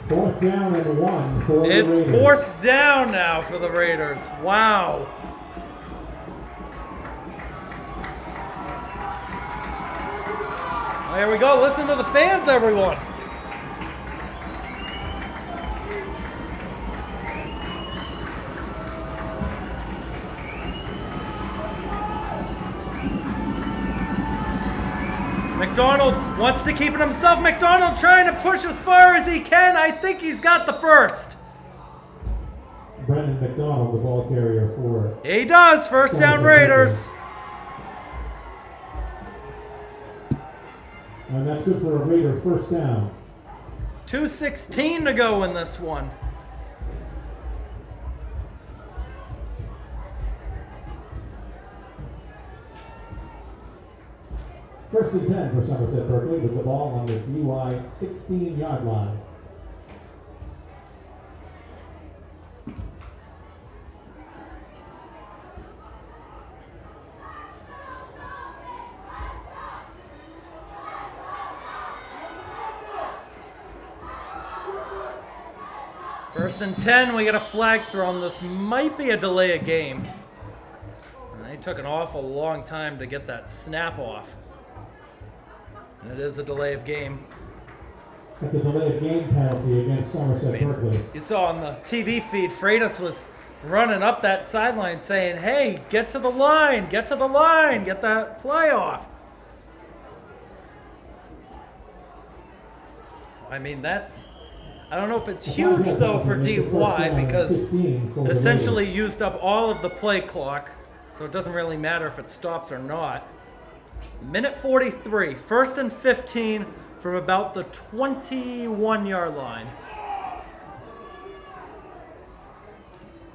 4th down and 1 for the It's Raiders. 4th down now for the Raiders. Wow. There we go. Listen to the fans, everyone. McDonald wants to keep it himself. McDonald trying to push as far as he can. I think he's got the 1st. Brendan McDonald, the ball carrier for. He does. 1st down Raiders. And that's good for a Raider 1st down. 2:16 to go in this one. First and 10 for Somerset Berkley with the ball on the DY 16-yard line. First and 10, we get a flag thrown. This might be a delay of game. They took an awful long time to get that snap off. And it is a delay of game. That's a delay of game penalty against Somerset Berkley. You saw on the TV feed, Freitas was running up that sideline saying, hey, get to the line, get to the line, get that play off. I mean, that's, I don't know if it's huge though for DY because essentially used up all of the play clock, so it doesn't really matter if it stops or not. Minute 43, 1st and 15 from about the 21-yard line.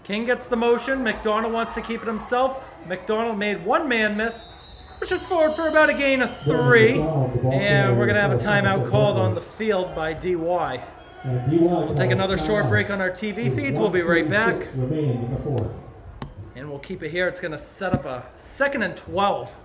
King gets the motion. McDonald wants to keep it himself. McDonald made one man miss. Pushes forward for about a gain of 3. And we're going to have a timeout called on the field by DY. We'll take another short break on our TV feeds. We'll be right back. And we'll keep it here. It's going to set up a 2nd and 12.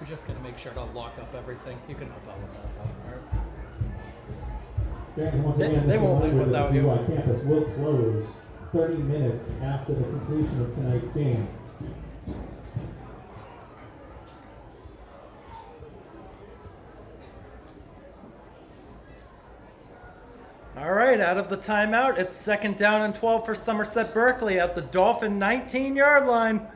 Just gonna make sure to lock up everything. You can help out with that. Once again, They won't leave without you. Campus will close 30 minutes after the completion of tonight's game. out of the timeout, it's 2nd down and 12 for Somerset Berkley at the Dolphin 19-yard line.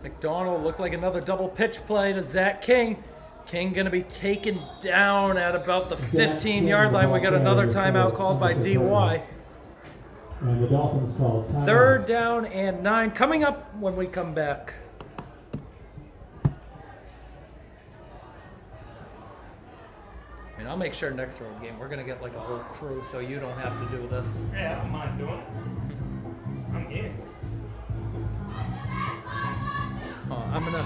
McDonald looked like another double pitch play to Zach King. King going to be taken down at about the 15-yard line. We got another timeout called by DY. And the Dolphins called timeout. 3rd down and 9 coming up when we come back. And I'll make sure next road game we're going to get like a whole crew so you don't have to do this. Yeah, I don't mind doing it. I'm in. I'm going to...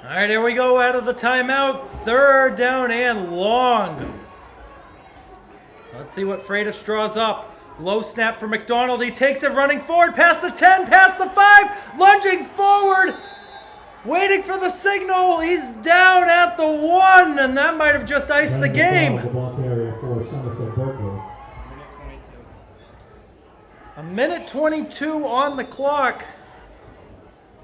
All right, here we go out of the timeout. 3rd down and long. Let's see what Freitas draws up. Low snap for McDonald. He takes it running forward past the 10, past the 5, lunging forward, waiting for the signal. He's down at the 1, and that might have just iced the game. The block area for Somerset Berkley. A minute 22 on the clock.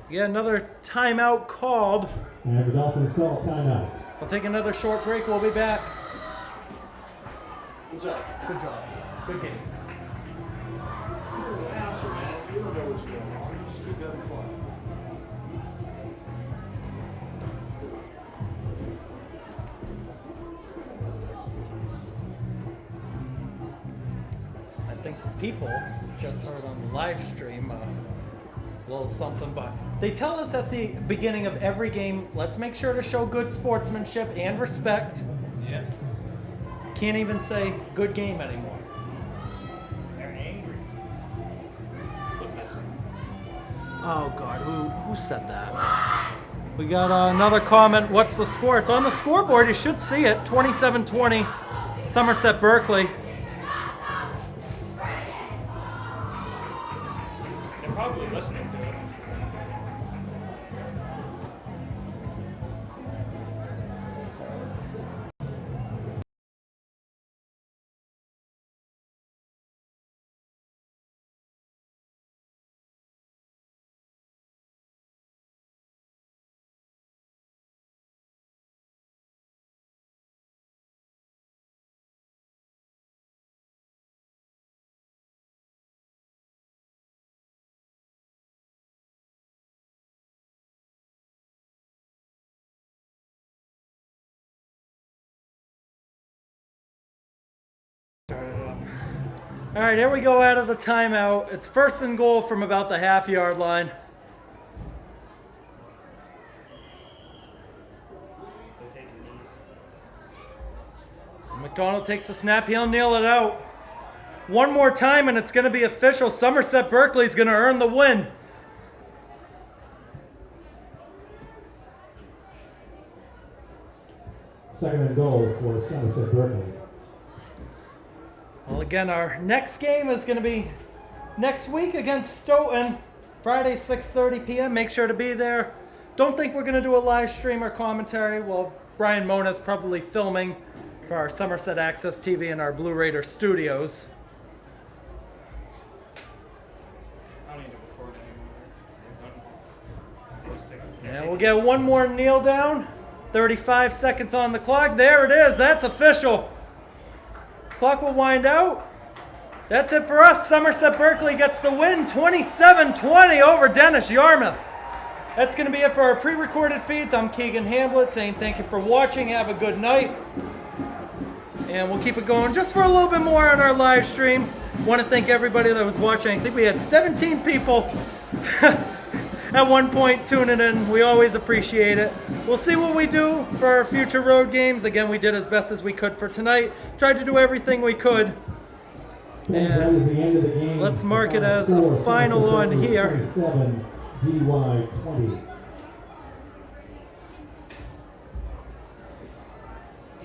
Yeah, another timeout called. And the Dolphins call timeout. We'll take another short break. We'll be back. What's up? Good job. Good game. You're an answer, man. You don't know what's going on. You just keep having fun. I think the people just heard on the live stream a little something, but they tell us at the beginning of every game, let's make sure to show good sportsmanship and respect. Yeah. Can't even say good game anymore. They're angry. What's this? Oh God, who said that? We got another comment. What's the score? It's on the scoreboard. You should see it. 27-20, Somerset Berkley. They're probably listening to it. All right, here we go out of the timeout. It's 1st and goal from about the half-yard line. They're taking knees. McDonald takes the snap. He'll kneel it out. One more time, and it's going to be official. Somerset Berkley's going to earn the win. Second and goal for Somerset Berkley. Well, again, our next game is going to be next week against Stoughton, Friday, 6:30 p.m. Make sure to be there. Don't think we're going to do a live stream or commentary. Well, Brian Mona's probably filming for our Somerset Access TV and our Blue Raider studios. I don't need to record anymore. They're done. They just take Yeah, we'll get one more kneel down. 35 seconds on the clock. There it is. That's official. Clock will wind out. That's it for us. Somerset Berkley gets the win, 27-20 over Dennis-Yarmouth. That's going to be it for our pre-recorded feeds. I'm Keegan Hamblett saying thank you for watching. Have a good night. And we'll keep it going just for a little bit more on our live stream. Want to thank everybody that was watching. I think we had 17 people at one point tuning in. We always appreciate it. We'll see what we do for our future road games. Again, we did as best as we could for tonight. Tried to do everything we could. That is the end of the game. Let's mark it The as final a score, final Somerset on Berkley here. 27, DY 20. No,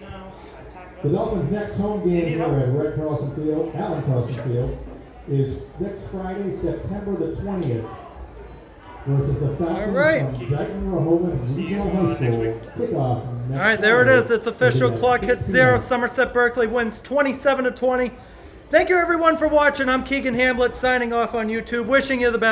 I packed up. The Dolphins' next home game here at Red Carlson Field, Allen Carlson Field, is next Friday, September the 20th, versus the Falcons All right. from Dayton-Rehoboth See you, Regional High next School. week. Kickoff next All right, there it is. Saturday. It's official. It'll be at Clock 6 hits 0. p.m. Somerset Berkley wins 27-20. Thank you, everyone, for watching. I'm Keegan Hamblett signing off on YouTube. Wishing you the best.